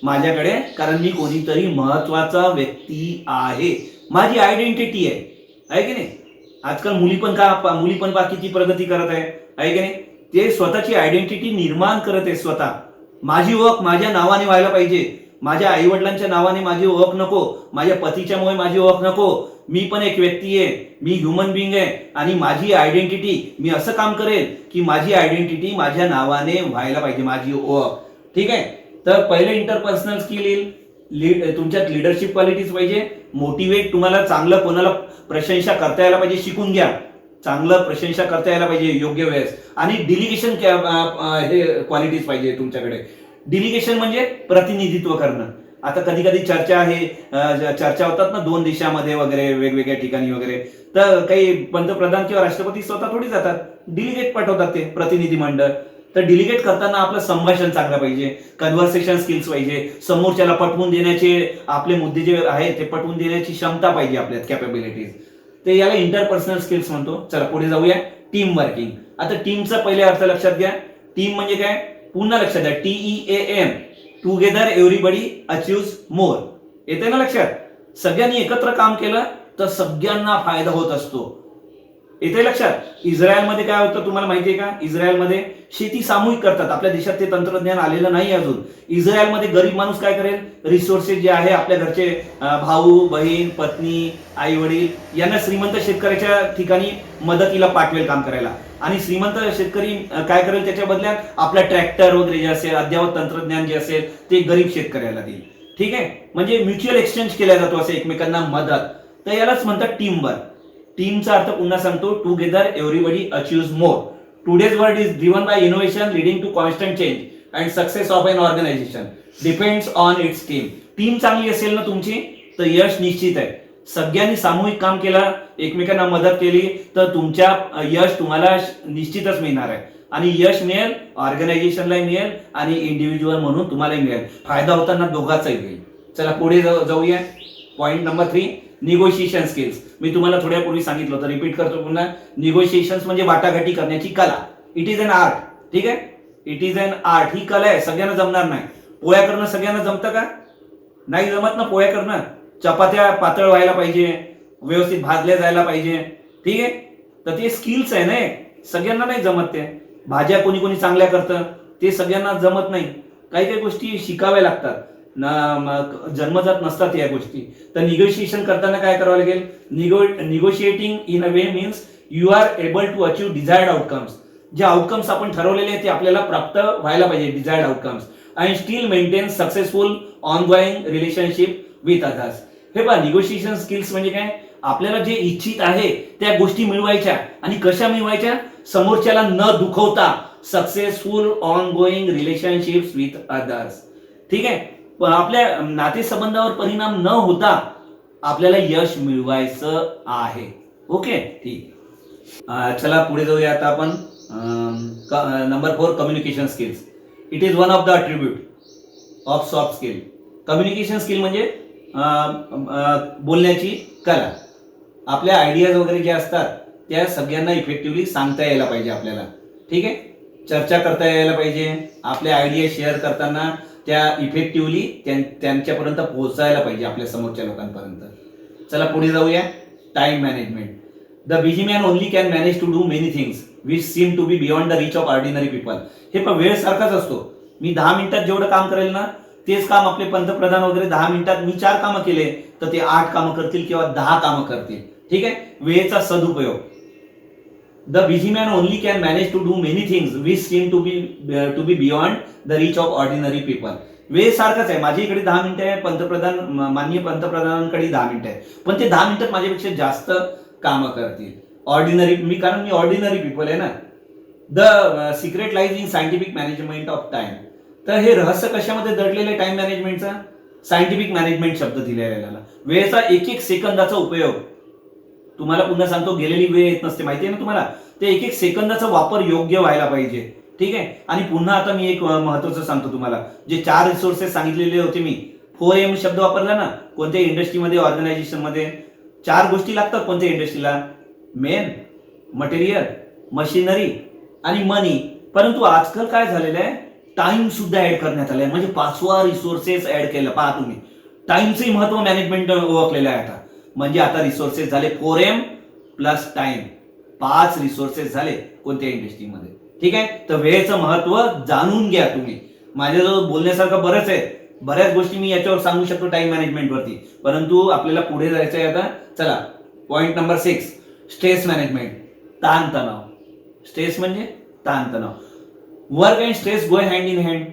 माझ्याकडे, कारण मी कोणीतरी महत्वाचा व्यक्ती आहे, माझी आयडेंटिटी आहे की नाही? आजकाल मुली पण किती प्रगती करत आहे की नाही? ते स्वतःची आयडेंटिटी निर्माण करत आहे स्वतः. माझी ओळख माझ्या नावाने व्हायला पाहिजे. माझ्या आई वडिलांच्या नावाने माझी ओळख नको, माझ्या पतीच्यामुळे माझी ओळख नको. मी पण एक व्यक्ती आहे, मी ह्युमन बिंग आहे, आणि माझी आयडेंटिटी, मी असं काम करेल की माझी आयडेंटिटी माझ्या नावाने व्हायला पाहिजे, माझी ओळख. ठीक आहे. तर पहिले इंटरपर्सनल स्किल येईल, तुमच्यात लिडरशिप क्वालिटीज पाहिजे. मोटिवेट, तुम्हाला चांगलं कोणाला प्रशंसा करता यायला पाहिजे, शिकून घ्या. चांगलं प्रशंसा करता यायला पाहिजे योग्य वेळेस. आणि डिलिगेशन हे क्वालिटीज पाहिजे तुमच्याकडे. डिलिगेशन म्हणजे प्रतिनिधित्व करणं. आता कधी कधी चर्चा होतात ना 2 देशामध्ये वगैरे, वेगवेगळ्या ठिकाणी वगैरे, तर काही पंतप्रधान किंवा राष्ट्रपती स्वतः थोडी जातात, डिलिगेट पाठवतात ते प्रतिनिधी मंडळ. तर डिलिगेट करताना आपलं संभाषण चांगलं पाहिजे, कन्व्हर्सेशन स्किल्स पाहिजे, समोरच्याला पटवून देण्याचे, आपले मुद्दे जे आहेत ते पटवून देण्याची क्षमता पाहिजे आपल्यात, कॅपेबिलिटीज. ते याला इंटरपर्सनल स्किल्स म्हणतो. चला पुढे जाऊया. Team working. आता टीमचा पहिले अर्थ लक्षात घ्या. टीम म्हणजे काय? पुन्हा लक्षात द्या, TEAM, टुगेदर एव्हरीबडी अचीव्स मोर. येते ना लक्षात? सगळ्यांनी एकत्र काम केलं तर सगळ्यांना फायदा होत असतो. येते लक्षात? इस्रायलमध्ये काय होतं तुम्हाला माहितीये का? इस्रायलमध्ये शेती सामूहिक करतात. आपल्या देशात ते तंत्रज्ञान आलेलं नाही अजून. इस्रायलमध्ये गरीब माणूस काय करेल, रिसोर्सेस जे आहे आपल्या घरचे भाऊ बहीण, पत्नी, आई वडील यांना श्रीमंत शेतकऱ्याच्या ठिकाणी मदतीला पाठवेल काम करायला. आणि श्रीमंत शेतकरी काय करेल त्याच्या बदल्यात आपला ट्रॅक्टर वगैरे जे असेल, अद्ययावत तंत्रज्ञान जे असेल ते गरीब शेतकऱ्याला देईल. ठीक आहे. म्हणजे म्युच्युअल एक्सचेंज केला जातो, असं एकमेकांना मदत. तर यालाच म्हणतात टीम वर्क. टीमचा अर्थ पुन्हा सांगतो, together everybody achieve more. Today's world is driven by innovation leading to constant change and success of an organisation depends on its team. Team चांगली असेल ना तुमची तर यश निश्चित आहे. सगळ्यांनी सामूहिक काम केलं, एकमेकांना मदत केली तर तुमच्या यश तुम्हाला निश्चितच मिळणार आहे. आणि यश मिळेल, ऑर्गनायझेशनलाही मिळेल आणि इंडिव्हिज्युअल म्हणून तुम्हालाही मिळेल. फायदा होताना दोघांचाही होईल. चला पुढे जाऊया. Point number 3, negotiation skills. मी तुम्हाला थोड्यापूर्वी सांगितलं होतं, रिपीट करतो पुन्हा. निगोशिएशन्स म्हणजे वाटाघाटी करण्याची कला. It is an art. ठीक आहे, इट इज अन आर्ट. ही कला आहे, सगळ्यांना जमणार नाही. पोळ्या करणं सगळ्यांना जमतं का? नाही जमत ना पोळ्या करणं. चपात्या पातळ व्हायला पाहिजे, व्यवस्थित भाजल्या जायला पाहिजे. ठीक आहे, तर ते स्किल्स आहे ना, सगळ्यांना नाही जमत. ते भाज्या कोणी कोणी चांगल्या करतं, ते सगळ्यांना जमत नाही. काही काही गोष्टी शिकाव्या लागतात, जन्मजात नसतात या गोष्टी. तर निगोशिएशन करताना काय करावं लागेल? Negotiating in a way means you are able to achieve desired outcomes. जे आउटकम्स आपण ठरवलेले आहेत ते आपल्याला प्राप्त व्हायला पाहिजे, desired outcomes. And still maintain successful ongoing relationship with others. हे पहा, निगोशिएशन स्किल्स म्हणजे काय? आपल्याला जे इच्छित आहे त्या गोष्टी मिळवायच्या. आणि कशा मिळवायच्या? समोरच्याला न दुखवता successful ongoing relationships with others. ठीक आहे, पण आपल्या नातेसंबंधावर परिणाम न होता आपल्याला यश मिळवायचं आहे. ओके, ठीक. चला पुढे जाऊया आता आपण. Number 4, communication skills. It is one of the attribute of soft skill. Communication skill म्हणजे बोलण्याची कला. आपल्या आयडियाज वगैरे ज्या असतात त्या सगळ्यांना इफेक्टिव्हली सांगता यायला पाहिजे आपल्याला. ठीक आहे, चर्चा करता यायला पाहिजे. आपल्या आयडिया शेअर करताना त्या इफेक्टिव्हली त्यांच्यापर्यंत पोहोचायला पाहिजे, आपल्या समोरच्या लोकांपर्यंत. चला पुढे जाऊया. Time management. The busy man only can manage to do many things which seem to be beyond the reach of ordinary people. हे पण वेळ सारखाच असतो. मी 10 मिनिटात जेवढं काम करेल ना, तेच काम आपले पंतप्रधान वगैरे 10 मिनिटात मी 4 कामं केले तर ते 8 कामं करतील किंवा 10 कामं करतील. ठीक आहे, वेळेचा सदुपयोग. The busy man only can manage to do many things which seem to be beyond the reach of ordinary people. वेळ सारखाच आहे. माझ्या इकडे 10 मिनिटं आहे, माननीय पंतप्रधानांकडे 10 मिनिटं आहे, पण ते 10 मिनिटात माझ्यापेक्षा जास्त कामं करतील. कारण मी ऑर्डिनरी पीपल आहे ना. The secret lies in scientific management of time. तर हे रहस्य कशामध्ये दडलेलं आहे टाइम मॅनेजमेंटचा? सायंटिफिक मॅनेजमेंट शब्द दिलेला. वेळेचा एक एक सेकंदाचा उपयोग. तुम्हाला पुन्हा सांगतो, गेलेली वेळ येत नसते, माहिती आहे ना तुम्हाला. ते एक एक सेकंदाचा वापर योग्य व्हायला पाहिजे. ठीक आहे, आणि पुन्हा आता मी एक महत्वाचं सांगतो तुम्हाला. जे 4 रिसोर्सेस सांगितलेले होते मी, 4M शब्द वापरला ना. कोणत्या इंडस्ट्रीमध्ये, ऑर्गनायझेशनमध्ये 4 गोष्टी लागतात. कोणत्या इंडस्ट्रीला? मेन, मटेरियल, मशिनरी आणि मनी. परंतु आजकाल काय झालेलं आहे, टाइम सुद्धा ऍड करण्यात आलाय. म्हणजे 5वा रिसोर्सेस ऍड केलं. पहा तुम्ही, टाइमचंही महत्व मॅनेजमेंट ओळखलेलं आहे आता. म्हणजे आता रिसोर्सेस झाले 4M प्लस टाइम. 5 रिसोर्सेस झाले कोणत्या इंडस्ट्रीमध्ये. ठीक आहे, तर वेळेचं महत्व जाणून घ्या तुम्ही. माझ्याजवळ बोलण्यासारखं बरंच आहे, बऱ्याच गोष्टी मी याच्यावर सांगू शकतो टाइम मॅनेजमेंट वरती, परंतु आपल्याला पुढे जायचं आहे आता. चला, पॉइंट नंबर 6, स्ट्रेस मॅनेजमेंट. ताणतणाव. स्ट्रेस म्हणजे ताणतणाव. Work and stress go hand in hand.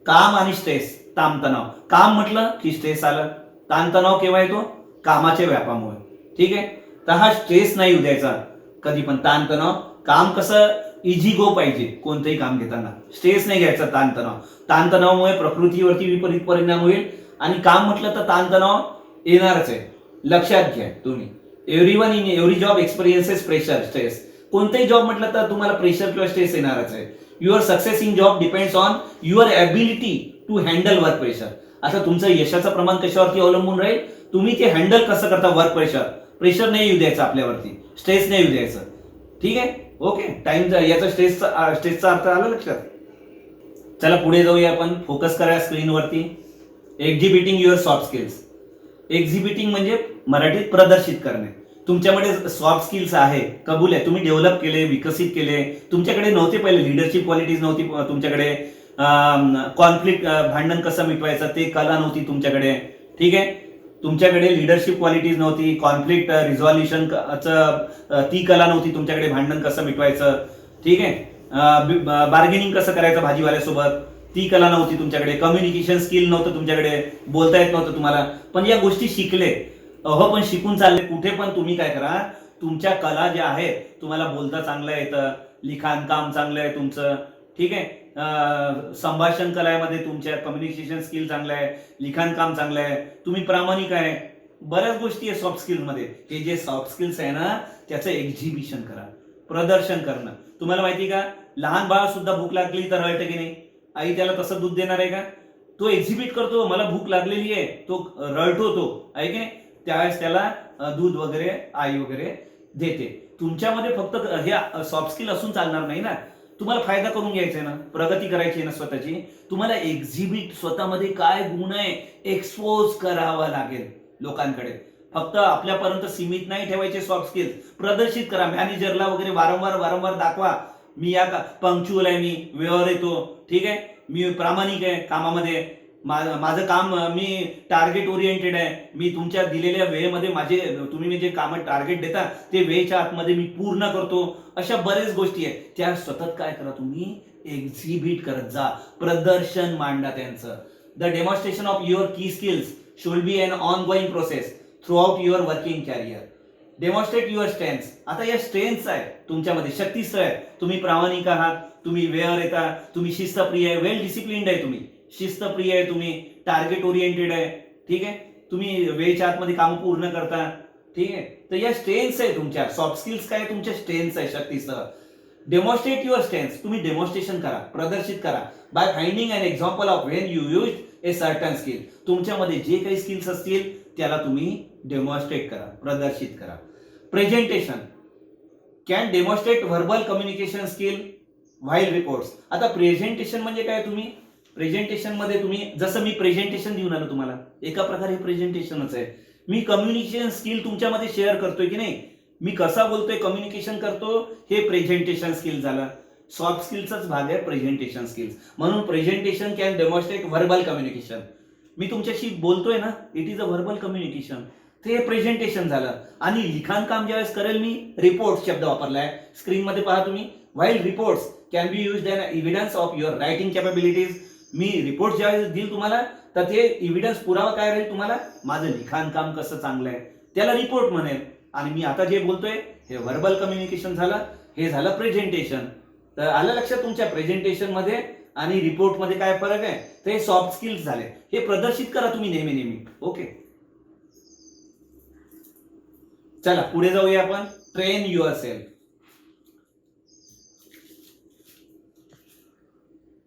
काम आणि स्ट्रेस, ताणतणाव. काम म्हटलं की स्ट्रेस आलं. ताणतणाव केव्हा येतो? कामाच्या व्यापामुळे. ठीक आहे, तर हा स्ट्रेस नाही येऊ द्यायचा कधी पण. ताणतणाव. काम कसं इझी गो पाहिजे कोणतंही काम घेताना. स्ट्रेस नाही घ्यायचा. ताणतणावामुळे प्रकृतीवरती विपरीत परिणाम होईल. आणि काम म्हटलं तर ताणतणाव येणारच आहे, लक्षात घ्या तुम्ही. Everyone in every job experiences pressure, stress. कोणताही जॉब म्हटलं तर तुम्हाला प्रेशर किंवा स्ट्रेस येणारच आहे. Your success in job depends on your ability to handle work pressure. आता तुमचं यशाचं प्रमाण कशावरती अवलंबून राहील? तुम्ही ते हँडल कसं करता वर्क प्रेशर. प्रेशर नाही येऊ द्यायचं आपल्यावरती, स्ट्रेस नाही येऊ द्यायचं. ठीक आहे, ओके. टाइम याचा स्ट्रेसचा अर्थ आला लक्षात. चला पुढे जाऊया आपण. फोकस करा स्क्रीनवरती. एक्झिबिटिंग युअर सॉफ्ट स्किल्स. एक्झिबिटिंग म्हणजे मराठीत प्रदर्शित करणे. तुमच्याकडे सॉफ्ट स्किल्स आहे, कबूल आहे, तुम्ही डेव्हलप केले, विकसित केले. तुमच्याकडे नव्हते पहिले, लिडरशिप क्वालिटीज नव्हती तुमच्याकडे. कॉन्फ्लिक्ट, भांडण कसं मिटवायचं ते कला नव्हती तुमच्याकडे. ठीक आहे, तुमच्याकडे लिडरशिप क्वालिटीज नव्हती. कॉन्फ्लिक्ट रिझॉल्युशन ती कला नव्हती तुमच्याकडे. भांडण कसं मिटवायचं, ठीक आहे, बार्गेनिंग कसं करायचं भाजीवाल्यासोबत, ती कला नव्हती तुमच्याकडे. कम्युनिकेशन स्किल नव्हतं तुमच्याकडे, बोलता येत नव्हतं तुम्हाला. पण या गोष्टी शिकले. पण शिकून चालले. कुठे पण तुम्ही काय करा, तुमच्या कला ज्या आहेत, तुम्हाला बोलता चांगलं येतं, लिखाण काम चांगलं आहे तुमचं, ठीक आहे, संभाषण कलेमध्ये तुमच्या कम्युनिकेशन स्किल चांगलं आहे, लिखाण काम चांगलं आहे, तुम्ही प्रामाणिक आहे, बऱ्याच गोष्टी आहे सॉफ्ट स्किल्स मध्ये. हे जे सॉफ्ट स्किल्स आहे ना, त्याचं एक्झिबिशन करा, प्रदर्शन करणं. तुम्हाला माहिती का, लहान बाळ सुद्धा भूक लागली तर रळतं की नाही, आई त्याला तसं दूध देणार आहे का? तो एक्झिबिट करतो, मला भूक लागलेली आहे, तो रळतो, तो आहे की नाही, त्यावेळेस त्याला दूध वगैरे आई वगैरे देते. तुमच्यामध्ये फक्त हे सॉफ्ट स्किल असून चालणार नाही ना, तुम्हाला फायदा करून घ्यायचा आहे ना, प्रगती करायची आहे ना स्वतःची, तुम्हाला एक्झिबिट, स्वतःमध्ये काय गुण आहे एक्सपोज करावा लागेल लोकांकडे. फक्त आपल्यापर्यंत सीमित नाही ठेवायचे सॉफ्ट स्किल्स, प्रदर्शित करा. मॅनेजरला वगैरे वारंवार दाखवा, मी या पंक्च्युअल आहे, मी वेळेवर येतो, ठीक आहे, मी प्रामाणिक आहे कामामध्ये, माझं काम, मी टार्गेट ओरिएंटेड आहे, मी तुमच्या दिलेल्या वेळेमध्ये तुम्ही जे काम टार्गेट देता ते वेळेच्या आतमध्ये मी पूर्ण करतो. अशा बरेच गोष्टी आहेत, त्या सतत काय करा, तुम्ही एक्झिबिट करत जा, प्रदर्शन मांडा त्यांचं. The demonstration of your key skills should be an ongoing process throughout your working career. Demonstrate your strengths. आता या स्ट्रेंथ्स आहे तुमच्यामध्ये, शक्तिस्थळ आहे. तुम्ही प्रामाणिक आहात, तुम्ही वेळेवर येता, तुम्ही शिस्तप्रिय आहे, वेल डिसिप्लिन्ड आहे, तुम्ही शिस्तप्रिय आहे, तुम्ही टार्गेट ओरिएंटेड आहे, ठीक आहे, तुम्ही वेळेच्या आतमध्ये काम पूर्ण करता, ठीक आहे. तर या स्ट्रेंथ्स आहे तुमच्या. सॉफ्ट स्किल्स काय, तुमच्या स्ट्रेंथ्स आहे, शक्तीस्थळ. Demonstrate your strengths. तुम्ही डेमॉन्स्ट्रेशन करा, प्रदर्शित करा, by finding an example of when you use a certain skill. तुमच्यामध्ये जे काही स्किल्स असतील त्याला तुम्ही डेमॉन्स्ट्रेट करा, प्रदर्शित करा. Presentation can demonstrate verbal communication skill while reports. आता प्रेझेंटेशन म्हणजे काय, तुम्ही प्रेझेंटेशन मध्ये तुम्ही, जसं मी प्रेझेंटेशन देऊन आलो तुम्हाला, एका प्रकारे प्रेझेंटेशनच आहे. मी कम्युनिकेशन स्किल तुमच्यामध्ये शेअर करतोय की नाही, मी कसा बोलतोय, कम्युनिकेशन करतो, हे प्रेझेंटेशन स्किल झालं. सॉफ्ट स्किलचाच भाग आहे प्रेझेंटेशन स्किल्स. म्हणून presentation can demonstrate verbal communication. मी तुमच्याशी बोलतोय ना, it is a verbal communication, ते प्रेझेंटेशन झालं. आणि लिखाण काम ज्यावेळेस करेल मी, रिपोर्ट शब्द वापरलाय स्क्रीनमध्ये पहा तुम्ही. While reports can be used an evidence of your writing capabilities. मी रिपोर्ट ज्यावेळेस देईल तुम्हाला, तर ते एव्हिडन्स, पुरावा काय राहील तुम्हाला, माझं लिखाण काम कसं चांगलं आहे, त्याला रिपोर्ट म्हणेल. आणि मी आता जे बोलतोय हे व्हर्बल कम्युनिकेशन झालं, हे झालं प्रेझेंटेशन. तर आलं लक्षात तुमच्या प्रेझेंटेशन मध्ये आणि रिपोर्ट मध्ये काय फरक आहे, तर हे सॉफ्ट स्किल्स झाले. हे प्रदर्शित करा तुम्ही नेहमी. ओके, चला पुढे जाऊया आपण. Train yourself.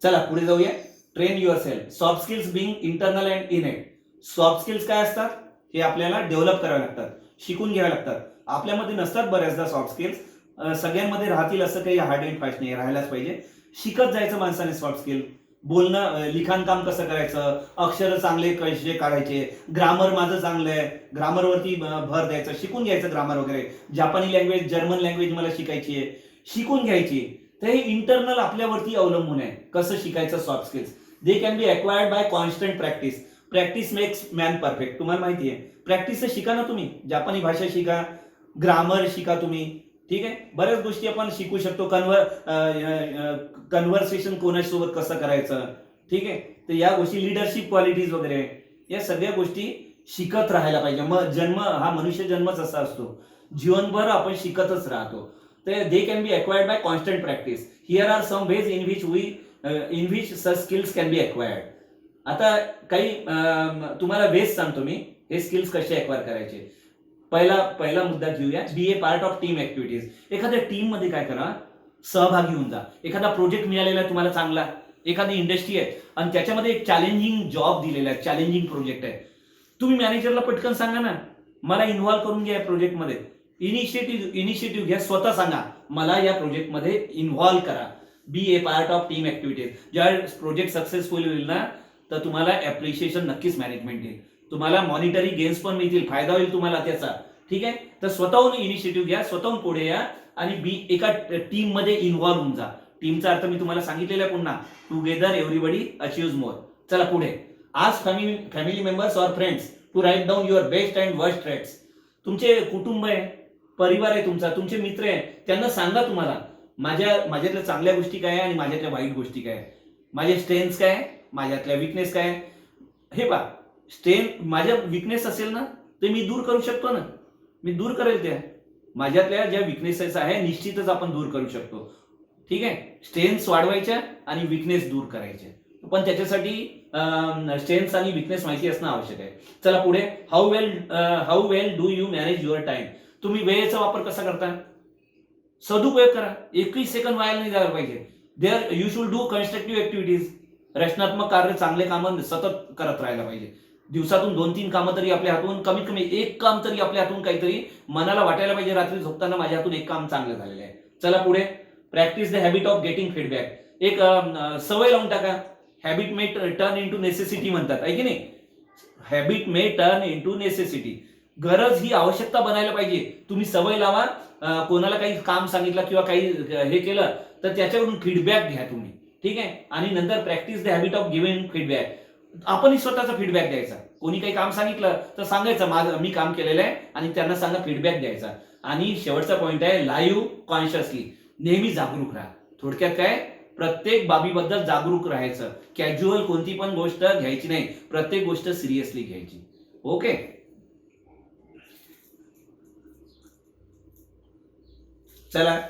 चला पुढे जाऊया. Train yourself. Soft skills being internal and innate. Soft skills काय असतात, हे आपल्याला डेव्हलप करावे लागतात, शिकून घ्यावे लागतात. आपल्यामध्ये नसतात बऱ्याचदा सॉफ्ट स्किल्स, सगळ्यांमध्ये राहतील असं काही हार्ड अँड फास्ट नाही, राहायलाच पाहिजे. शिकत जायचं माणसाने सॉफ्ट स्किल. बोलणं, लिखाण काम कसं करायचं, अक्षर चांगले कसे काढायचे, ग्रामर माझं चांगलं आहे, ग्रामरवरती भर द्यायचं, शिकून घ्यायचं ग्रामर वगैरे. जापानी लँग्वेज, जर्मन लँग्वेज मला शिकायची आहे, शिकून घ्यायची. तर हे इंटरनल आपल्यावरती अवलंबून आहे, कसं शिकायचं soft skills. They can be acquired by constant practice. Practice makes man perfect. तुम्हाला माहिती आहे, प्रॅक्टिस शिका ना तुम्ही. जापानी भाषा शिका, ग्रामर शिका तुम्ही, ठीक आहे. बऱ्याच गोष्टी आपण शिकू शकतो. कन्व्हर्सेशन कोणासोबत कसं करायचं, ठीक आहे. तर या गोष्टी, लिडरशिप क्वालिटीज वगैरे, या सगळ्या गोष्टी शिकत राहायला पाहिजे. मग जन्म हा मनुष्य जन्मच असा असतो, जीवनभर आपण शिकतच राहतो. तर they can be acquired by constant practice. Here are some ways in which such skills can be acquired. आता काही तुम्हाला वेज सांगतो मी, हे स्किल्स कसे अक्वायर करायचे. पहिला मुद्दा घेऊया. बी ए पार्ट ऑफ टीम ऍक्टिव्हिटीज. एखाद्या टीम मध्ये काय करा, सहभागी होऊन जा. एखादा प्रोजेक्ट मिळालेला आहे तुम्हाला चांगला, एखादी इंडस्ट्री आहे आणि त्याच्यामध्ये एक चॅलेंजिंग जॉब दिलेला आहे, चॅलेंजिंग प्रोजेक्ट आहे. तुम्ही मॅनेजरला पटकन सांगा ना, मला इन्व्हॉल्व करून घ्या या प्रोजेक्टमध्ये. इनिशिएटिव्ह घ्या, स्वतः सांगा मला या प्रोजेक्टमध्ये इन्व्हॉल्व करा. बी ए पार्ट ऑफ टीम ऍक्टिव्हिटीज. ज्यावेळेस प्रोजेक्ट सक्सेसफुल होईल ना, तर तुम्हाला अप्रिशिएशन नक्कीच मॅनेजमेंट देईल, तुम्हाला मॉनिटरी गेन्स पण मिळतील, फायदा होईल तुम्हाला त्याचा, ठीक आहे. तर स्वतःहून इनिशिएटिव्ह घ्या, स्वतःहून पुढे या आणि एका टीम मध्ये इन्व्हॉल्व होऊन जा. टीमचा अर्थ मी तुम्हाला सांगितलेला आहे पुन्हा, टुगेदर एव्हरीबडी अचीव्ह मोर. चला पुढे. आज family members or friends to write down your best and worst traits. तुमचे कुटुंब आहे, परिवार आहे तुमचा, तुमचे मित्र आहे, त्यांना सांगा तुम्हाला माझ्यातल्या चांगल्या गोष्टी काय आहे आणि माझ्यातल्या वाईट गोष्टी काय आहे, माझे स्ट्रेंथ्स काय आहे, माझ्यातल्या विकनेस काय आहे. हे पहा, स्ट्रेंथ माझ्या विकनेस असेल ना, ते मी दूर करू शकतो ना, मी दूर करेल त्या. माझ्यातल्या ज्या विकनेसेस आहे निश्चितच आपण दूर करू शकतो. ठीक आहे, स्ट्रेंथ्स वाढवायच्या आणि विकनेस दूर करायचे, पण त्याच्यासाठी स्ट्रेंथ्स आणि विकनेस माहिती असणं आवश्यक आहे. चला पुढे, how well do you manage your time. तुम्ही वेळेचा वापर कसा करता? सदुपयोग करा. एकही सेकंद वाया नाही जायला पाहिजे. There you should do constructive activities. रचनात्मक कार्य, चांगले कामं सतत करत राहायला पाहिजे. दिवसातून 2-3 कामं तरी आपल्या हातून, कमीत कमी एक काम तरी आपल्या हातून काहीतरी मनाला वाटायला पाहिजे रात्री झोपताना माझ्या हातून एक काम चांगलं झालेलं आहे. चला पुढे, practice the habit of getting feedback. एक सवय लावून टाका. हॅबिट मे टर्न इनटू नेसेसिटी म्हणतात, आहे की नाही? हॅबिट मे टर्न इनटू नेसेसिटी. गरज ही आवश्यकता बनायला पाहिजे. तुम्ही सवय लावा. कोणाला काही काम सांगितलं किंवा काही हे केलं तर त्याच्यावरून फीडबॅक घ्या तुम्ही. ठीक आहे, आणि नंतर practice the habit of giving feedback. आपणही स्वतःचा फीडबॅक द्यायचा. कोणी काही काम सांगितलं तर सांगायचं माझं मी काम केलेलं आहे आणि त्यांना सांगा फीडबॅक द्यायचा. आणि शेवटचा पॉइंट आहे लाईव्ह कॉन्शियसली. नेहमी जागरूक राहा. थोडक्यात काय, प्रत्येक बाबीबद्दल जागरूक राहायचं. कॅज्युअल कोणती पण गोष्ट घ्यायची नाही, प्रत्येक गोष्ट सिरियसली घ्यायची. ओके, चला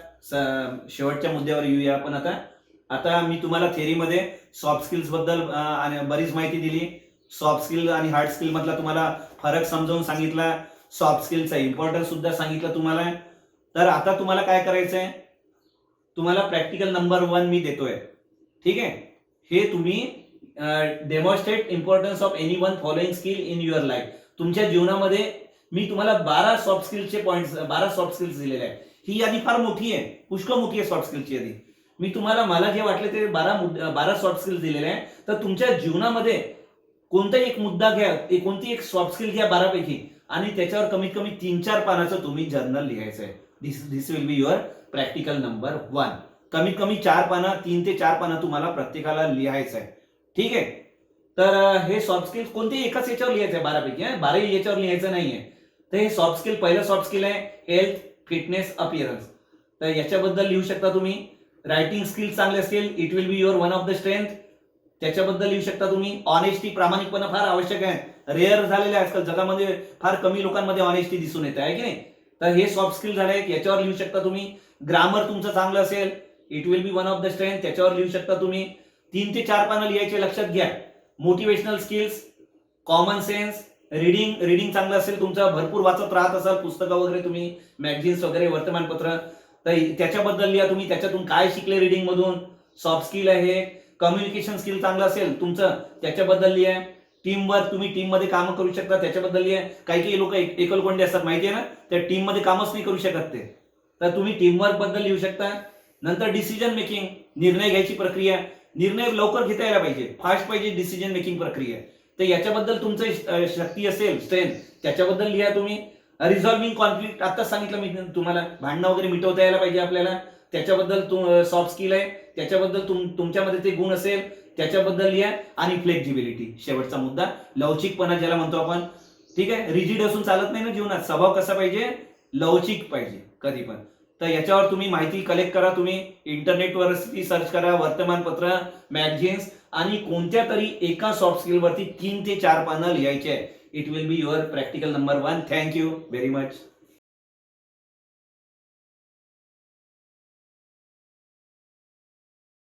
शेवटच्या मुद्द्यावर येऊया आपण आता. आता मी तुम्हाला थेअरीमध्ये सॉफ्ट स्किल्स बद्दल बरीच माहिती दिली. सॉफ्ट स्किल आणि हार्ड स्किल मधला तुम्हाला फरक समजावून सांगितला. सॉफ्ट स्किलचा इम्पॉर्टन्स सुद्धा सांगितलं तुम्हाला. तर आता तुम्हाला काय करायचंय, तुम्हाला प्रॅक्टिकल नंबर 1 मी देतोय. ठीक आहे, हे तुम्ही demonstrate importance of any one following skill in your life. तुमच्या जीवनामध्ये मी तुम्हाला 12 सॉफ्ट स्किलचे पॉइंट्स, 12 सॉफ्ट स्किल्स दिलेले आहेत. ही यादी फार मोठी आहे, पुष्कळ मोठी आहे सॉफ्ट स्किलची यादी. मी तुम्हाला मला जे वाटले ते 12 सॉफ्ट स्किल्स दिलेले आहे. तर तुमच्या जीवनामध्ये कोणताही एक मुद्दा घ्या, कोणती एक सॉफ्ट स्किल घ्या 12 पैकी, आणि त्याच्यावर कमीत कमी 3-4 पानाचं तुम्ही जर्नल लिहायचं आहे. This will be your practical number 1. कमीत कमी 4 पानं, 3 ते 4 पानं तुम्हाला प्रत्येकाला लिहायचं आहे. ठीक आहे, तर हे सॉफ्ट स्किल कोणतेही एकाच याच्यावर लिहायचं आहे 12 पैकी. 12 याच्यावर लिहायचं नाहीये. तर हे सॉफ्ट स्किल, पहिलं सॉफ्ट स्किल आहे हेल्थ, फिटनेस, अपिअरन्स. तर याच्याबद्दल लिहू शकता तुम्ही. रायटिंग स्किल चांगले असतील, it will be your one of the strength. त्याच्याबद्दल लिहू शकता तुम्ही. ऑनेस्टी, प्रामाणिकपणा फार आवश्यक आहे. रेअर झालेले आहे आजकाल जगामध्ये, फार कमी लोकांमध्ये ऑनेस्टी दिसून येते, आहे की नाही? तर हे सॉफ्ट स्किल झाले, याच्यावर लिहू शकता तुम्ही. ग्रामर तुमचं चांगलं असेल, it will B one of the strength, त्याच्यावर लिहू शकता तुम्ही. 3 ते 4 पानं लिहायचे, लक्षात घ्या. Motivational skills, common sense, reading चांगलं असेल तुमचं, भरपूर वाचत राहत असाल पुस्तकं वगैरे तुम्ही, मॅगझिन्स वगैरे, वर्तमानपत्र, तर त्याच्याबद्दल लिहा तुम्ही. त्याच्यातून काय शिकले रीडिंग मधून, सॉफ्ट स्किल आहे. कम्युनिकेशन स्किल चांगलं असेल तुमचं, त्याच्याबद्दल लिहा. टीम वर्क, तुम्ही टीम मध्ये कामं करू शकता, त्याच्याबद्दल लिहा. काही लोक एकलकोंडे असतात, माहिती आहे ना, त्या टीम मध्ये कामच नाही करू शकत ते, तर तुम्ही टीम वर्क बद्दल लिहू शकता. नंतर डिसिजन मेकिंग, निर्णय घ्यायची प्रक्रिया. निर्णय लवकर घेता यायला पाहिजे, फास्ट पाहिजे डिसिजन मेकिंग प्रक्रिया. तर याच्याबद्दल तुमचं शक्ती असेल, स्ट्रेंथ, त्याच्याबद्दल लिहा तुम्ही. रिझॉल्विंग कॉन्फ्लिक्ट, आता सांगितलं मी तुम्हाला, भांडणं वगैरे मिटवता यायला पाहिजे आपल्याला, त्याच्याबद्दल सॉफ्ट स्किल आहे. त्याच्याबद्दल तुमच्यामध्ये ते गुण असेल, त्याच्याबद्दल लिहा. आणि फ्लेक्झिबिलिटी, शेवटचा मुद्दा, लवचिकपणा ज्याला म्हणतो आपण. ठीक आहे, रिजिड असून चालत नाही ना जीवनात. स्वभाव कसा पाहिजे, लवचिक पाहिजे कधी पण. तर याच्यावर तुम्ही माहिती कलेक्ट करा. तुम्ही इंटरनेटवर सर्च करा, वर्तमानपत्र, मॅगझिन्स, आणि कोणत्या तरी एका सॉफ्ट स्किल वरती 3 ते 4 पानं लिहायचे आहे. It will be your practical number 1. Thank you very much.